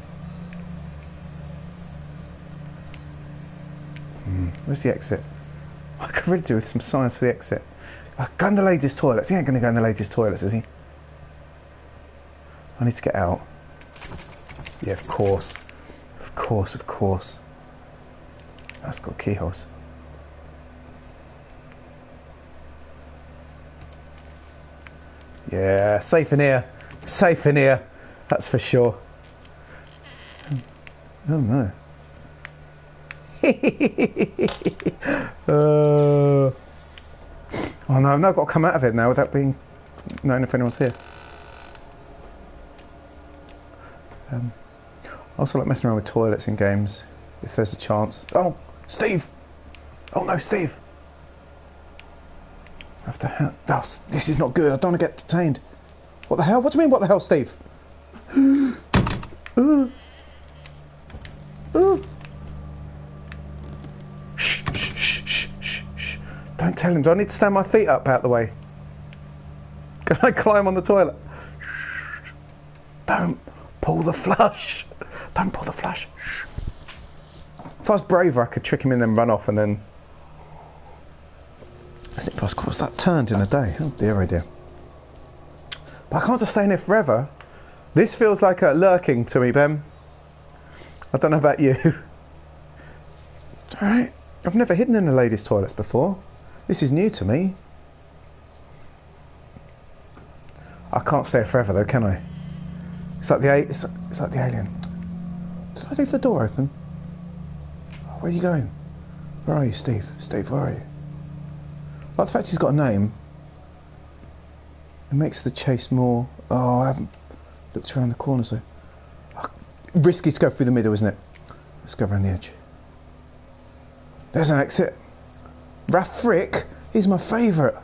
Speaker 1: Where's the exit? I could really do with some science for the exit. Go in the ladies' toilets. He ain't going to go in the ladies' toilets, is he? I need to get out. Yeah, of course. Of course, of course. That's got keyholes. Yeah, safe in here. Safe in here. That's for sure. Oh no. Oh no, I've now got to come out of it now without being known if anyone's here. I also like messing around with toilets in games, if there's a chance. Oh, Steve! Oh no, Steve! I have to oh, this is not good, I don't want to get detained. What the hell? What do you mean, what the hell, Steve? Ooh. Ooh. Shh, shh, tell him, do I need to stand my feet up out the way? Can I climb on the toilet? Shh. Don't pull the flush. Don't pull the flush. Shh. If I was braver, I could trick him in and run off and then... Isn't it possible? What's that turned in a day? Oh dear, oh dear. But I can't just stay in here forever. This feels like a lurking to me, Ben. I don't know about you. Alright. I've never hidden in the ladies' toilets before. This is new to me. I can't stay here forever though, can I? It's like the alien. Did I leave the door open? Where are you going? Where are you, Steve? Steve, where are you? Like the fact he's got a name. It makes the chase more... Oh, I haven't looked around the corners though. Oh, risky to go through the middle, isn't it? Let's go around the edge. There's an exit. Raf Frick is my favourite.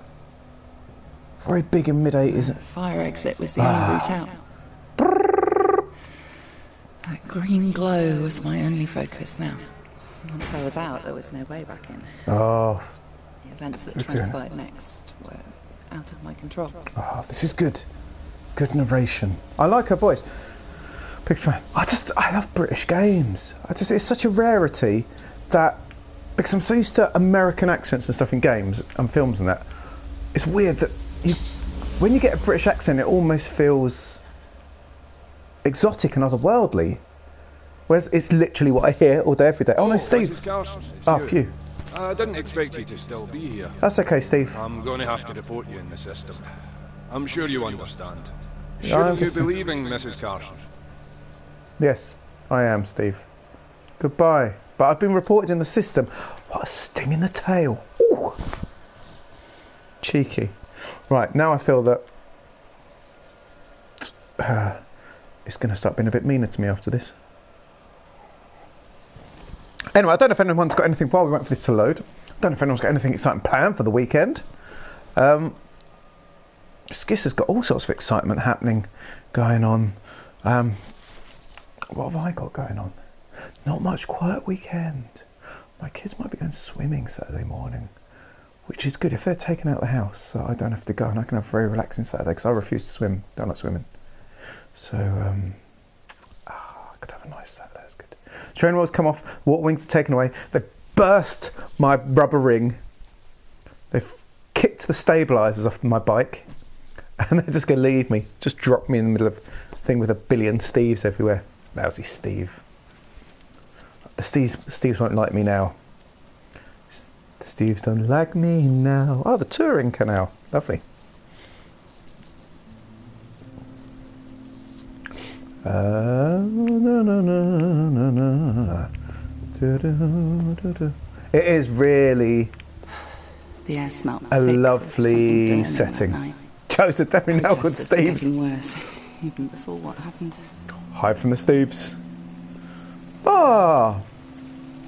Speaker 1: Very big in mid-80s.
Speaker 2: Fire exit was the only route out. That green glow was my only focus now. Once I was out, there was no way back in.
Speaker 1: Oh.
Speaker 2: The events that transpired next were out of my control.
Speaker 1: Oh, this is good. Good narration. I like her voice. Big fan. I love British games. It's such a rarity that, because I'm so used to American accents and stuff in games and films and that, it's weird that when you get a British accent, it almost feels exotic and otherworldly. Whereas it's literally what I hear all day, every day. Oh no, Steve.
Speaker 7: Mrs. Carson, it's
Speaker 1: Oh,
Speaker 7: you.
Speaker 1: phew.
Speaker 7: I didn't expect you to still be here.
Speaker 1: That's okay, Steve.
Speaker 7: I'm going to have to report you in the system. I'm sure you understand.
Speaker 1: I
Speaker 7: Shouldn't you
Speaker 1: understand.
Speaker 7: be leaving, Mrs. Carson?
Speaker 1: Yes, I am, Steve. Goodbye. But I've been reported in the system. What a sting in the tail. Ooh. Cheeky. Right, now I feel that it's going to start being a bit meaner to me after this. Anyway, I don't know if anyone's got anything while we wait for this to load. I don't know if anyone's got anything exciting planned for the weekend. Skiss has got all sorts of excitement happening, going on. What have I got going on? Not much quiet weekend. My kids might be going swimming Saturday morning, which is good if they're taken out of the house, so I don't have to go and I can have a very relaxing Saturday because I refuse to swim. Don't like swimming. So, I could have a nice Saturday. That's good. Train wheels come off. Water wings are taken away. They burst my rubber ring. They've kicked the stabilisers off my bike, and they're just going to leave me. Just drop me in the middle of a thing with a billion Steves everywhere. Lousy Steve. The Steves won't like me now. The Steves don't like me now. Oh, the touring canal. Lovely. It is really
Speaker 2: The air smelled
Speaker 1: a
Speaker 2: thick of
Speaker 1: lovely
Speaker 2: something burning
Speaker 1: setting.
Speaker 2: that night.
Speaker 1: Joseph definitely now good
Speaker 2: Protesters were
Speaker 1: Steves.
Speaker 2: getting worse, even before what happened.
Speaker 1: Hide from the Steves. Ah,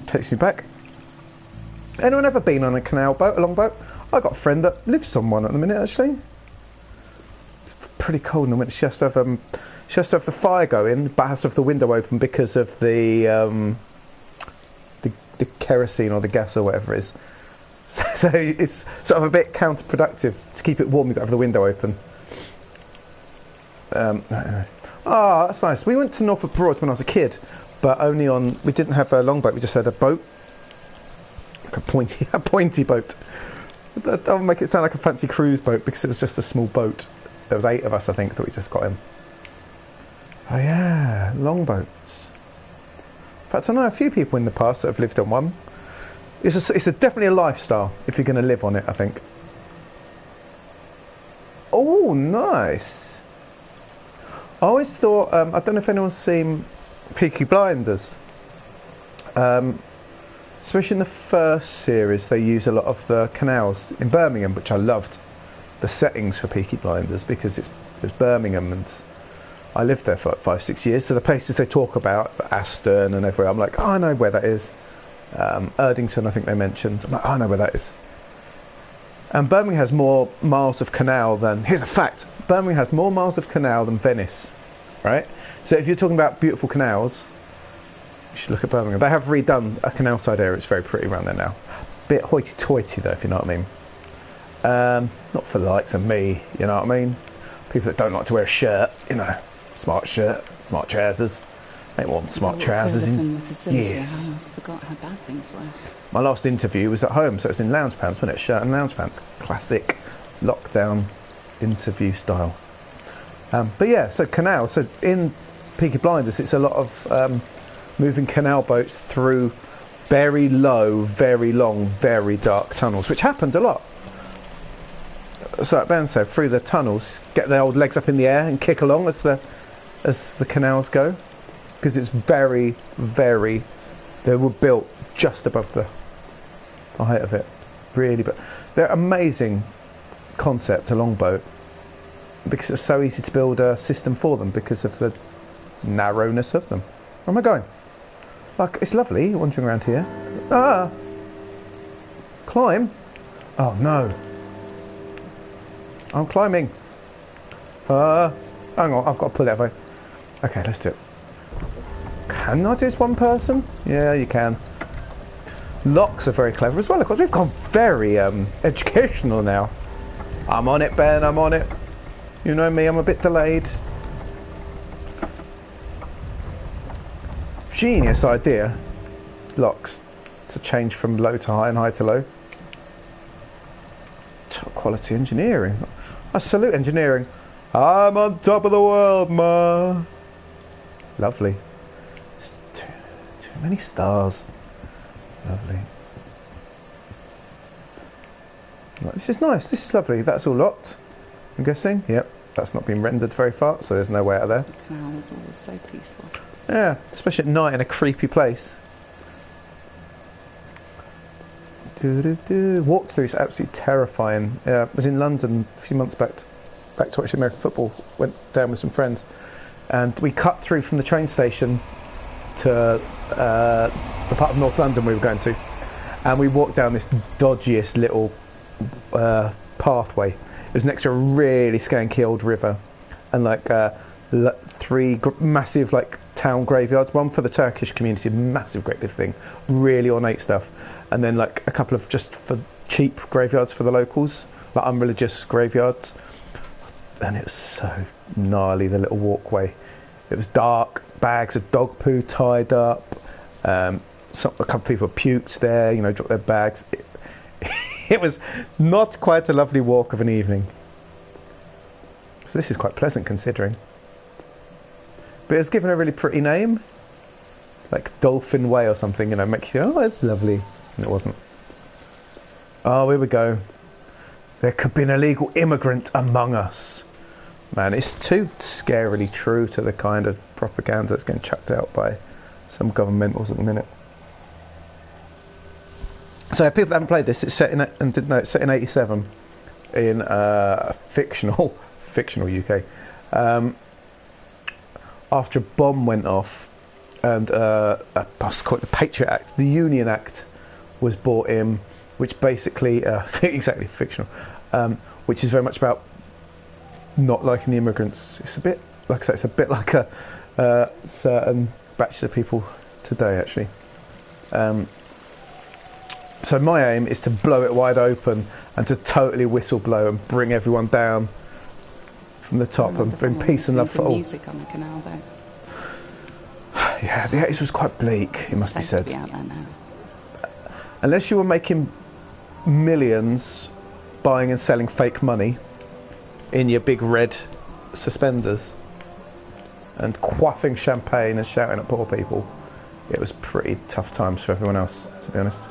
Speaker 1: takes me back. Anyone ever been on a canal boat, a long boat? I got a friend that lives on one at the minute. Actually, it's pretty cold in the winter. She has to have the fire going, but has to have the window open because of the kerosene or the gas or whatever it is. So it's sort of a bit counterproductive to keep it warm. You've got to have the window open. Anyway. Oh, that's nice. We went to Norfolk Broads when I was a kid, but only on. We didn't have a long boat. We just had a boat, like a pointy boat. That would make it sound like a fancy cruise boat because it was just a small boat. There was 8 of us, I think, that we just got in. Oh yeah, long boats. In fact, I know a few people in the past that have lived on one. It's definitely a lifestyle if you're going to live on it, I think. Oh, nice. I always thought, I don't know if anyone's seen Peaky Blinders. Especially in the first series, they use a lot of the canals in Birmingham, which I loved. The settings for Peaky Blinders, because it was Birmingham, and I lived there for like 5-6 years. So the places they talk about, Aston and everywhere, I'm like, oh, I know where that is. Erdington, I think they mentioned. I'm like, oh, I know where that is. And Birmingham has more miles of canal than... Here's a fact. Birmingham has more miles of canal than Venice, right? So if you're talking about beautiful canals, you should look at Birmingham. They have redone a canal side area. It's very pretty around there now. Bit hoity-toity though, if you know what I mean. Not for the likes of me, you know what I mean? People that don't like to wear a shirt, you know, smart shirt, smart trousers. They want smart trousers in years.
Speaker 2: I almost forgot how bad things were.
Speaker 1: My last interview was at home, so it was in lounge pants, wasn't it? Shirt and lounge pants. Classic lockdown interview style. But yeah, so canal. So in Peaky Blinders, it's a lot of moving canal boats through very low, very long, very dark tunnels, which happened a lot. So at Benso, through the tunnels, get their old legs up in the air and kick along as the canals go, because it's very, very. They were built just above the height of it, really. But they're amazing concept, a longboat, because it's so easy to build a system for them because of the narrowness of them. Where am I going? Like, it's lovely wandering around here. Ah! Climb? Oh no. I'm climbing. Hang on, I've got to pull it, have I? Okay, let's do it. Can I do this one person? Yeah, you can. Locks are very clever as well. Of course, we've gone very educational now. I'm on it, Ben, I'm on it. You know me, I'm a bit delayed. Genius idea. Locks. It's a change from low to high and high to low. Top quality engineering. I salute engineering. I'm on top of the world, ma. Lovely. It's too many stars. Lovely. Right, this is nice. This is lovely. That's all locked, I'm guessing. Yep. That's not been rendered very far, so there's no way out of there.
Speaker 2: The canal is always so peaceful.
Speaker 1: Yeah, especially at night in a creepy place. Walked through, it's absolutely terrifying. I was in London a few months back to watch American football. Went down with some friends, and we cut through from the train station to the part of North London we were going to, and we walked down this dodgiest little pathway. It was next to a really skanky old river, and like three massive like town graveyards. One for the Turkish community, massive great big thing, really ornate stuff. And then like a couple of just for cheap graveyards for the locals, like unreligious graveyards. And it was so gnarly, the little walkway. It was dark, bags of dog poo tied up. A couple of people puked there, you know, dropped their bags. It was not quite a lovely walk of an evening. So this is quite pleasant considering. But it was given a really pretty name. Like Dolphin Way or something, you know, make you think, oh, that's lovely. And it wasn't. Oh, here we go. There could be an illegal immigrant among us. Man, it's too scarily true to the kind of propaganda that's getting chucked out by some governmentals at the minute. So people that haven't played this, it's set in and didn't know it's set in '87 in fictional UK. After a bomb went off, and what's it called, the Patriot Act, the Union Act, was brought in, which basically exactly fictional, which is very much about not liking the immigrants. It's a bit, like I say, it's a bit like a certain batches of people today, actually. So my aim is to blow it wide open and to totally whistle blow and bring everyone down from the top and bring peace and love for all.
Speaker 2: Music on the canal, though.
Speaker 1: Yeah, the 80s was quite bleak, it must be said.
Speaker 2: To be out there now.
Speaker 1: Unless you were making millions buying and selling fake money in your big red suspenders and quaffing champagne and shouting at poor people, it was pretty tough times for everyone else, to be honest.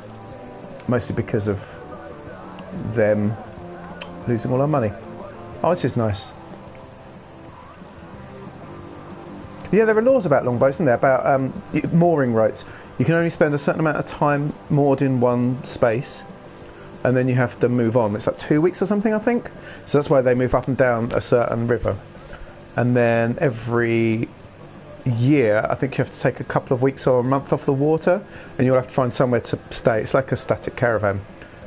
Speaker 1: Mostly because of them losing all our money. Oh, this is nice. Yeah, there are laws about longboats, isn't there? About mooring rights. You can only spend a certain amount of time moored in one space, and then you have to move on. It's like 2 weeks or something, I think. So that's why they move up and down a certain river. And then every year, I think you have to take a couple of weeks or a month off the water, and you'll have to find somewhere to stay. It's like a static caravan,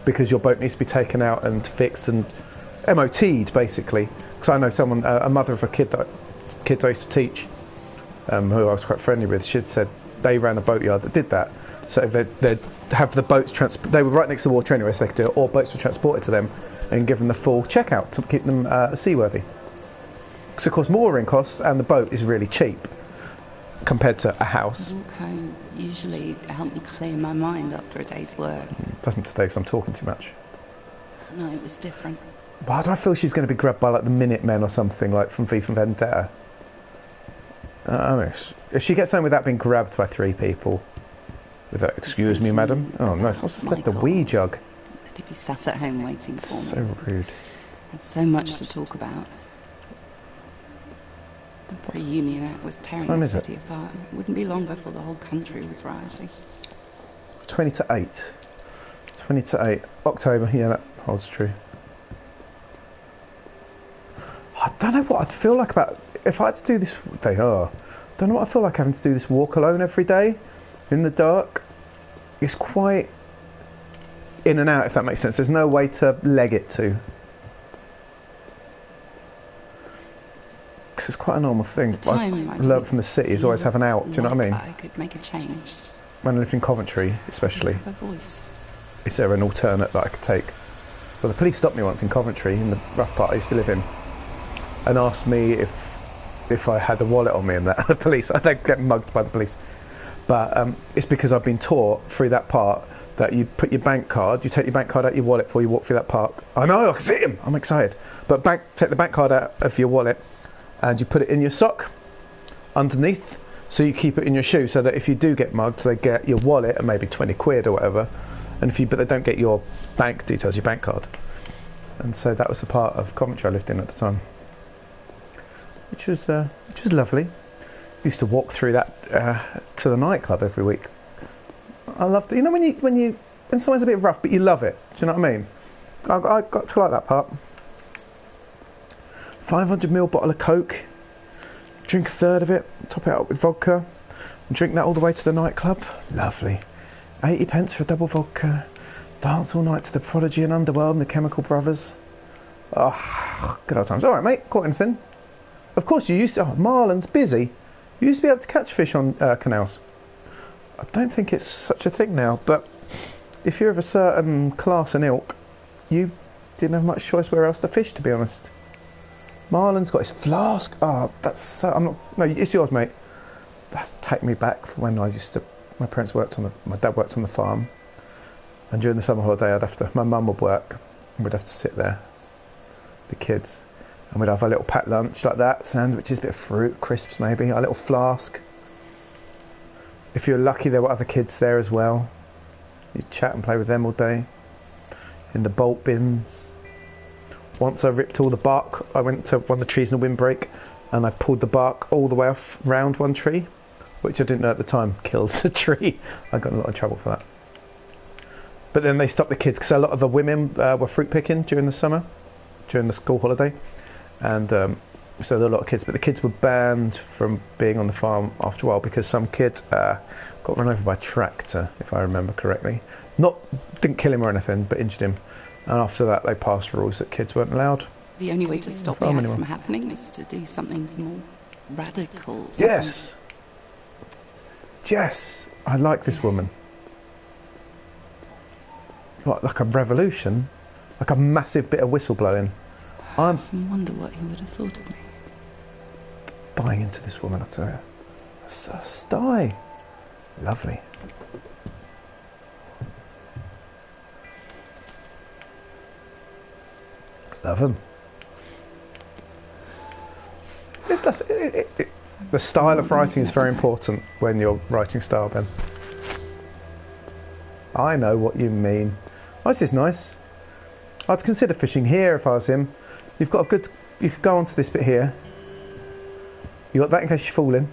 Speaker 1: because your boat needs to be taken out and fixed and MOT'd, basically. Because I know someone, a mother of a kids I used to teach, who I was quite friendly with, she'd said they ran a boatyard that did that. So they'd have the boats they were right next to the water anyway, so they could do it, or boats were transported to them, and and give them the full checkout to keep them seaworthy. Because of course mooring costs and the boat is really cheap compared to a house.
Speaker 8: Walk home usually help me clear my mind after a day's work.
Speaker 1: Doesn't today because I'm talking too much.
Speaker 8: No, it was different.
Speaker 1: Why do I feel she's going to be grabbed by like the Minutemen or something like from V for Vendetta? I mean, if she gets home without being grabbed by 3 people, without "excuse me, madam." Oh no, someone's just left the wee jug.
Speaker 8: That he'd be sat at home waiting for me.
Speaker 1: So rude.
Speaker 8: Had so much to talk about. The Reunion Act was tearing
Speaker 1: Time
Speaker 8: the
Speaker 1: is it?
Speaker 8: city apart. It wouldn't be long before the whole country was rioting.
Speaker 1: 20 to 8. 20 to 8. October, yeah, that holds true. I don't know what I'd feel like about if I had to do this. They are. Don't know what I feel like having to do this walk alone every day in the dark. It's quite in and out, if that makes sense. There's no way to leg it to. Because it's quite a normal thing.
Speaker 8: The time
Speaker 1: I've learned from the city is always have an out. Do you know what I mean?
Speaker 8: I could make a change.
Speaker 1: When I lived in Coventry, especially.
Speaker 8: Have a voice.
Speaker 1: Is there an alternate that I could take? Well, the police stopped me once in Coventry, in the rough part I used to live in, and asked me if I had a wallet on me and that. The police, I don't get mugged by the police. But it's because I've been taught through that part that you put your bank card, you take your bank card out of your wallet before you walk through that park. I know, I can see him, I'm excited. But take the bank card out of your wallet and you put it in your sock underneath, so you keep it in your shoe, so that if you do get mugged, they get your wallet and maybe 20 quid or whatever, but they don't get your bank details, your bank card. And so that was the part of Coventry I lived in at the time, which was lovely. Used to walk through that to the nightclub every week. I loved it. You know when someone's a bit rough but you love it. Do you know what I mean? I got to like that part. 500ml bottle of Coke. Drink a third of it. Top it up with vodka. And drink that all the way to the nightclub. Lovely. 80 pence for a double vodka. Dance all night to the Prodigy and Underworld and the Chemical Brothers. Oh, good old times. All right, mate. Caught anything? Of course you used to. Oh, Marlon's busy. You used to be able to catch fish on canals. I don't think it's such a thing now, but if you're of a certain class and ilk, you didn't have much choice where else to fish, to be honest. Marlon's got his flask. Oh, that's so. I'm not. No, it's yours, mate. That's take me back from when I used to. My parents worked on my dad worked on the farm, and during the summer holiday, my mum would work, and we'd have to sit there, the kids. And we'd have a little packed lunch like that, sandwiches, a bit of fruit, crisps maybe, a little flask. If you were lucky, there were other kids there as well. You'd chat and play with them all day. In the bolt bins. Once I ripped all the bark. I went to one of the trees in a windbreak and I pulled the bark all the way off round one tree, which I didn't know at the time killed the tree. I got in a lot of trouble for that. But then they stopped the kids because a lot of the women were fruit picking during the summer, during the school holiday. And so there were a lot of kids, but the kids were banned from being on the farm after a while because some kid got run over by a tractor, if I remember correctly. Didn't kill him or anything, but injured him. And after that, they passed rules that kids weren't allowed.
Speaker 8: The only way to stop the act from happening was to do something more radical.
Speaker 1: Yes. Yes. I like this woman. Like a revolution, like a massive bit of whistleblowing.
Speaker 8: I often wonder what he would have thought of me.
Speaker 1: Buying into this woman, I tell you. A sty. Lovely. Love them. The style of writing is very important when you're writing style, Ben. I know what you mean. Oh, this is nice. I'd consider fishing here if I was him. You've got you could go onto this bit here. You got that in case you fall in.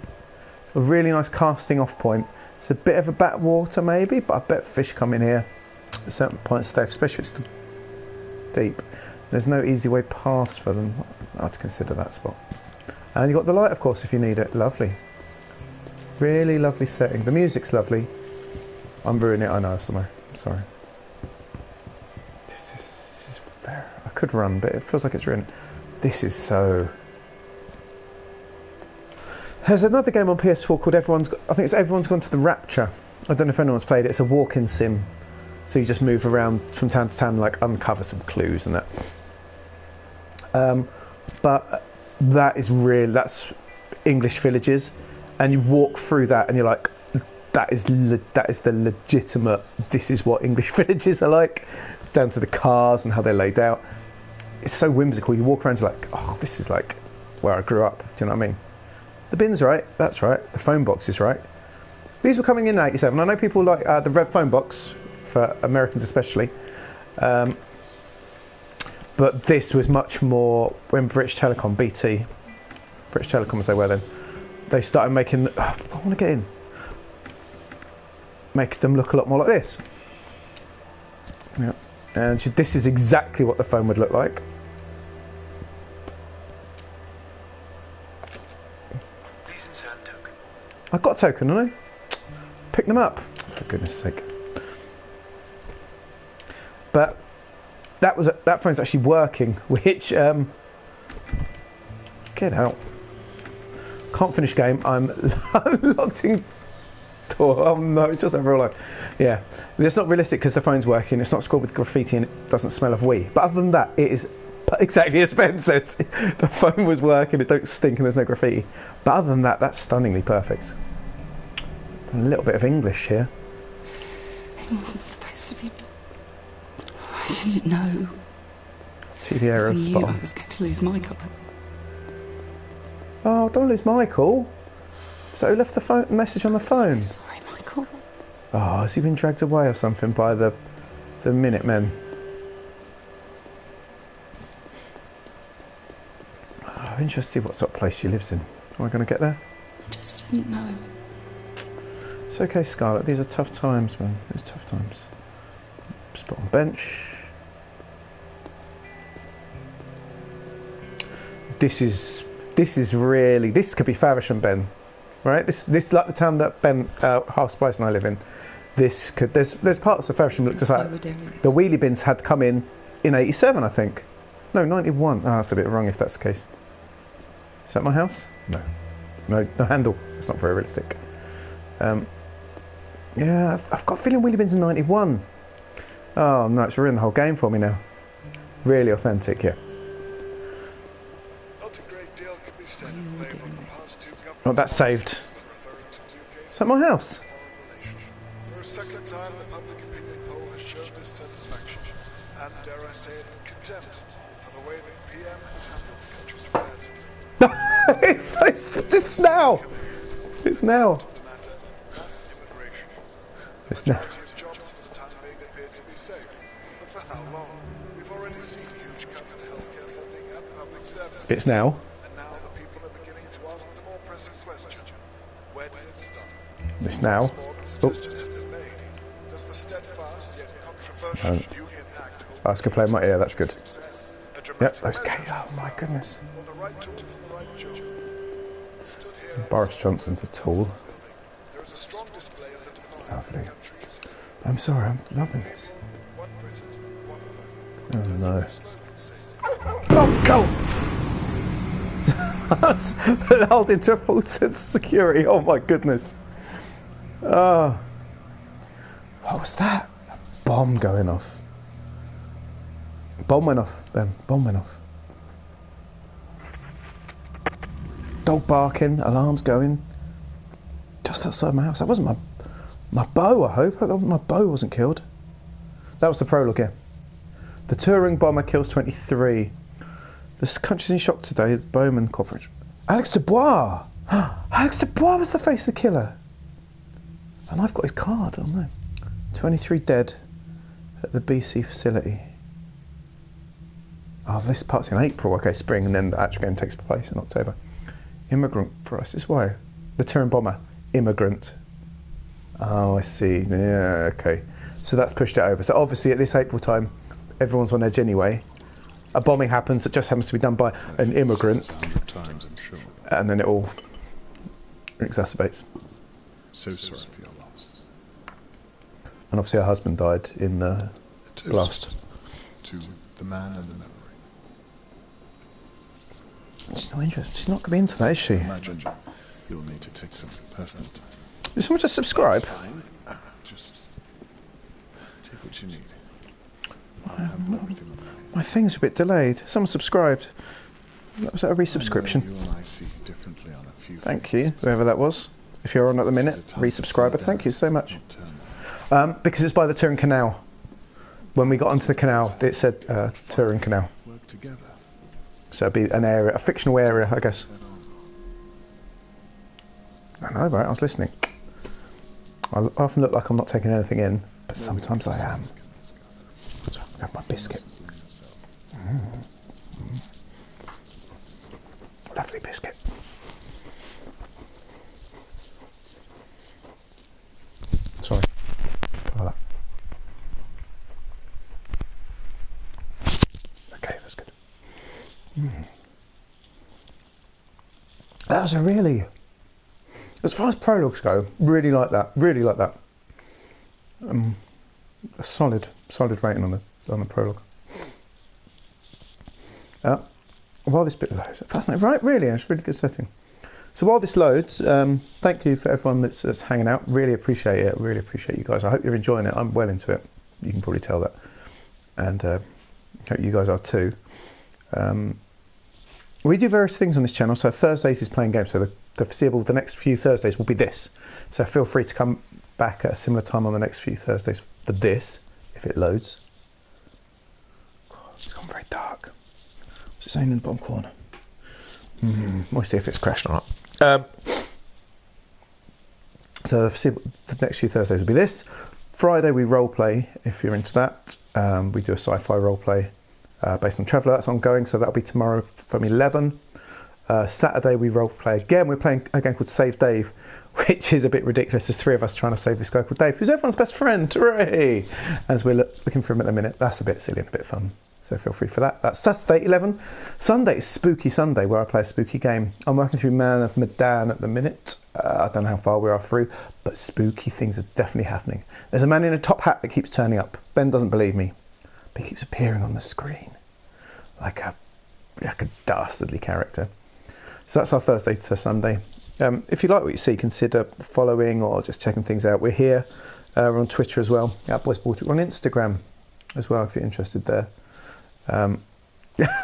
Speaker 1: A really nice casting off point. It's a bit of a backwater maybe, but I bet fish come in here at certain points of the day, especially if it's deep. There's no easy way past for them. I'd consider that spot. And you've got the light, of course, if you need it. Lovely. Really lovely setting. The music's lovely. I'm ruining it, I know, somewhere. I'm sorry. This is fair. I could run, but it feels like it's ruined. This is so... There's another game on PS4 called Everyone's Gone to the Rapture. I don't know if anyone's played it. It's a walking sim. So you just move around from town to town, like uncover some clues and that. But that's English villages, and you walk through that, and you're like, that is the legitimate. This is what English villages are like, down to the cars and how they're laid out. It's so whimsical. You walk around, you're like, oh, this is like where I grew up. Do you know what I mean? The bin's right. That's right. The phone box is right. These were coming in 87. I know people like the red phone box, for Americans especially. But this was much more when British Telecom, British Telecom as they were then, they started making, I want to get in, make them look a lot more like this. Yeah. And this is exactly what the phone would look like.
Speaker 5: Please insert token.
Speaker 1: I got a token, haven't I? Pick them up, for goodness sake. But that phone's actually working, which get out. Can't finish game. I'm locked in door. Oh no, it's just over life. Yeah, it's not realistic because the phone's working. It's not scored with graffiti and it doesn't smell of wee. But other than that, it is exactly as Ben says. The phone was working. It don't stink and there's no graffiti. But other than that, that's stunningly perfect. A little bit of English here.
Speaker 8: It wasn't supposed to be. I didn't know.
Speaker 1: TV error
Speaker 8: I knew
Speaker 1: spot
Speaker 8: I
Speaker 1: on.
Speaker 8: was going to lose Michael.
Speaker 1: Oh, don't lose Michael. So who left the phone message on the phone?
Speaker 8: So sorry, Michael.
Speaker 1: Oh, has he been dragged away or something by the Minutemen? Oh, interested what sort of place she lives in. Am I going to get there?
Speaker 8: I just didn't know.
Speaker 1: It's okay, Scarlett. These are tough times, man. These are tough times. Spot on bench. This could be Faversham, Ben, right? This is like the town that Ben Half Spice and I live in. There's parts of Faversham that look just like the wheelie bins had come in 87, I think. No, 91. Ah, that's a bit wrong if that's the case. Is that my house? No handle. It's not very realistic. Yeah, I've got a feeling wheelie bins in 91. Oh no, it's ruined the whole game for me now. Really authentic, yeah.
Speaker 3: Not a great deal can be said in favour of the past two governments.
Speaker 1: Oh, that's saved. Is that my house?
Speaker 3: For a second time, the public opinion poll has shown dissatisfaction and, dare I say it, contempt for the way the PM has handled the country's affairs.
Speaker 1: It's now. It's now.
Speaker 3: Mass immigration.
Speaker 1: It's now.
Speaker 3: Majority of jobs for the time being appear to be safe. But for how long? We've already seen huge cuts to healthcare funding and public services.
Speaker 1: It's now.
Speaker 3: And now the people are beginning to ask the more pressing question. Where does it stop?
Speaker 1: It's now.
Speaker 3: Small suggestion has been made. Does the steadfast yet controversial Union Act hold
Speaker 1: I can play my ear, that's good.
Speaker 3: success? A
Speaker 1: Yep,
Speaker 3: dramatic
Speaker 1: those
Speaker 3: measure
Speaker 1: oh my goodness.
Speaker 3: or the right tool for the right job? Stood here
Speaker 1: Boris Johnson's a tool.
Speaker 3: there is a strong display of the divide
Speaker 1: Lovely.
Speaker 3: the country is facing.
Speaker 1: I'm sorry, I'm loving this.
Speaker 3: One Britain, one vote.
Speaker 1: Oh no.
Speaker 3: Slogan says,
Speaker 1: Oh, go! Holding to a full sense of security. Oh my goodness. Oh. What was that? A bomb going off. Bomb went off, Ben. Bomb went off. Dog barking, alarms going. Just outside my house. That wasn't my bow, I hope. My bow wasn't killed. That was the prologue, yeah. The touring bomber kills 23. This country's in shock today. Bowman coverage. Alex Dubois! Alex Dubois was the face of the killer. And I've got his card, I don't know. 23 dead at the BC facility. Oh, this part's in April, okay, spring, and then the actual game takes place in October. Immigrant prices, why? The touring bomber, immigrant. Oh, I see, yeah, okay. So that's pushed it over. So obviously at this April time, everyone's on edge anyway. A bombing happens that just happens to be done by an immigrant,
Speaker 3: 100 times, I'm sure.
Speaker 1: and then it all exacerbates.
Speaker 3: So sorry for your loss.
Speaker 1: And obviously her husband died in the blast.
Speaker 3: To the man and the memory.
Speaker 1: She's not interested. She's not going to be into that, is she?
Speaker 3: Imagine you'll need to take some personal time.
Speaker 1: Did someone just subscribe?
Speaker 3: Fine. Just Take what you need. I have everything on my
Speaker 1: My thing's a bit delayed. Someone subscribed. That was a resubscription.
Speaker 3: You and I see differently on a few
Speaker 1: Thank you, whoever that was. If you're on at the minute, resubscriber, thank you so much. Because it's by the Turin Canal. When we got onto the canal, it said Turin Canal.
Speaker 3: Work together.
Speaker 1: So it'd be an area, a fictional area, I guess. I know, right? I was listening. I often look like I'm not taking anything in, but sometimes I am. So I'm gonna have my biscuit. Lovely biscuit. Sorry. Like that. Okay, that's good. That was a really, as far as prologues go, really like that. Really like that. A solid rating on the prologue. While this bit loads, fascinating, right? Really, it's a really good setting. So while this loads, thank you for everyone that's hanging out. Really appreciate it. Really appreciate you guys. I hope you're enjoying it. I'm well into it. You can probably tell that, and hope you guys are too. We do various things on this channel. So Thursdays is playing games. So the foreseeable, the next few Thursdays will be this. So feel free to come back at a similar time on the next few Thursdays for this, if it loads. God, it's gone very dark. What's it saying in the bottom corner? We'll see if it's crashed or not. So the next few Thursdays will be this. Friday we role play, if you're into that. We do a sci-fi role play based on Traveller. That's ongoing, so that'll be tomorrow from 11. Saturday we role play again. We're playing a game called Save Dave, which is a bit ridiculous. There's three of us trying to save this guy called Dave, who's everyone's best friend. Hooray! As we're looking for him at the minute. That's a bit silly and a bit fun. So feel free for that. That's Saturday 11. Sunday is Spooky Sunday, where I play a spooky game. I'm working through Man of Medan at the minute. I don't know how far we are through, but spooky things are definitely happening. There's a man in a top hat that keeps turning up. Ben doesn't believe me, but he keeps appearing on the screen like a dastardly character. So that's our Thursday to Sunday. If you like what you see, consider following or just checking things out. We're here. We're on Twitter as well. Boys Bought It. We're on Instagram as well if you're interested there.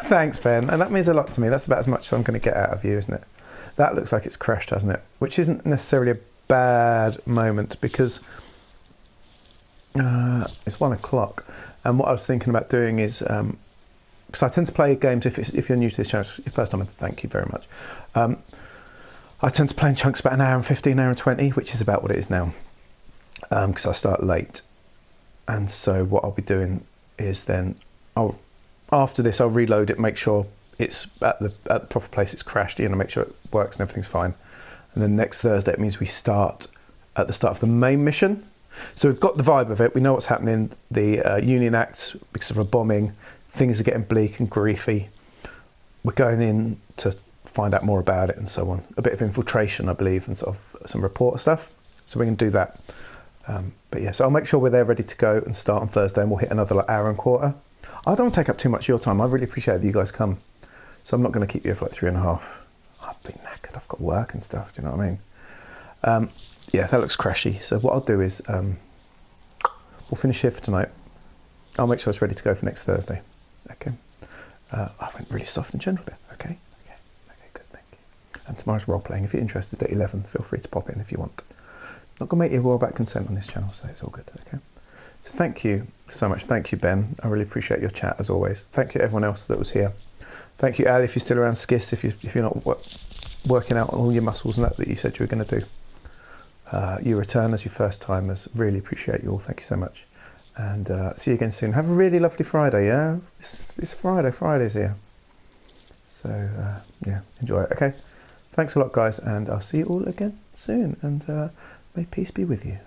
Speaker 1: Thanks, Ben. And that means a lot to me. That's about as much as I'm going to get out of you, isn't it? That looks like it's crashed, hasn't it? Which isn't necessarily a bad moment because it's 1 o'clock. And what I was thinking about doing is, because I tend to play games, if you're new to this channel, it's your first time, thank you very much. I tend to play in chunks about an hour and 15, hour and 20, which is about what it is now, because I start late. And so what I'll be doing is then, after this I'll reload it, make sure it's at the proper place, it's crashed, make sure it works and everything's fine. And then next Thursday it means we start at the start of the main mission. So we've got the vibe of it, we know what's happening, the Union Act, because of a bombing, things are getting bleak and griefy. We're going in to find out more about it and so on. A bit of infiltration, I believe, and sort of some reporter stuff. So we can do that. But yeah, so I'll make sure we're there ready to go and start on Thursday, and we'll hit another hour and a quarter. I don't want to take up too much of your time. I really appreciate that you guys come. So I'm not going to keep you for like 3.5. I've been knackered. I've got work and stuff. Do you know what I mean? Yeah, that looks crashy. So what I'll do is we'll finish here for tonight. I'll make sure it's ready to go for next Thursday. Okay. I went really soft and gentle there. Okay, good, thank you. And tomorrow's role playing. If you're interested at 11, feel free to pop in if you want. Not gonna make you war about consent on this channel, so it's all good. Okay. So thank you so much. Thank you, Ben. I really appreciate your chat as always. Thank you everyone else that was here. Thank you, Al, if you're still around. Skis, if you're not working out all your muscles and that you said you were going to do. You return as your first timers. Really appreciate you all. Thank you so much. And see you again soon. Have a really lovely Friday, yeah? It's Friday. Friday's here. So, yeah, enjoy it, okay? Thanks a lot, guys, and I'll see you all again soon. And may peace be with you.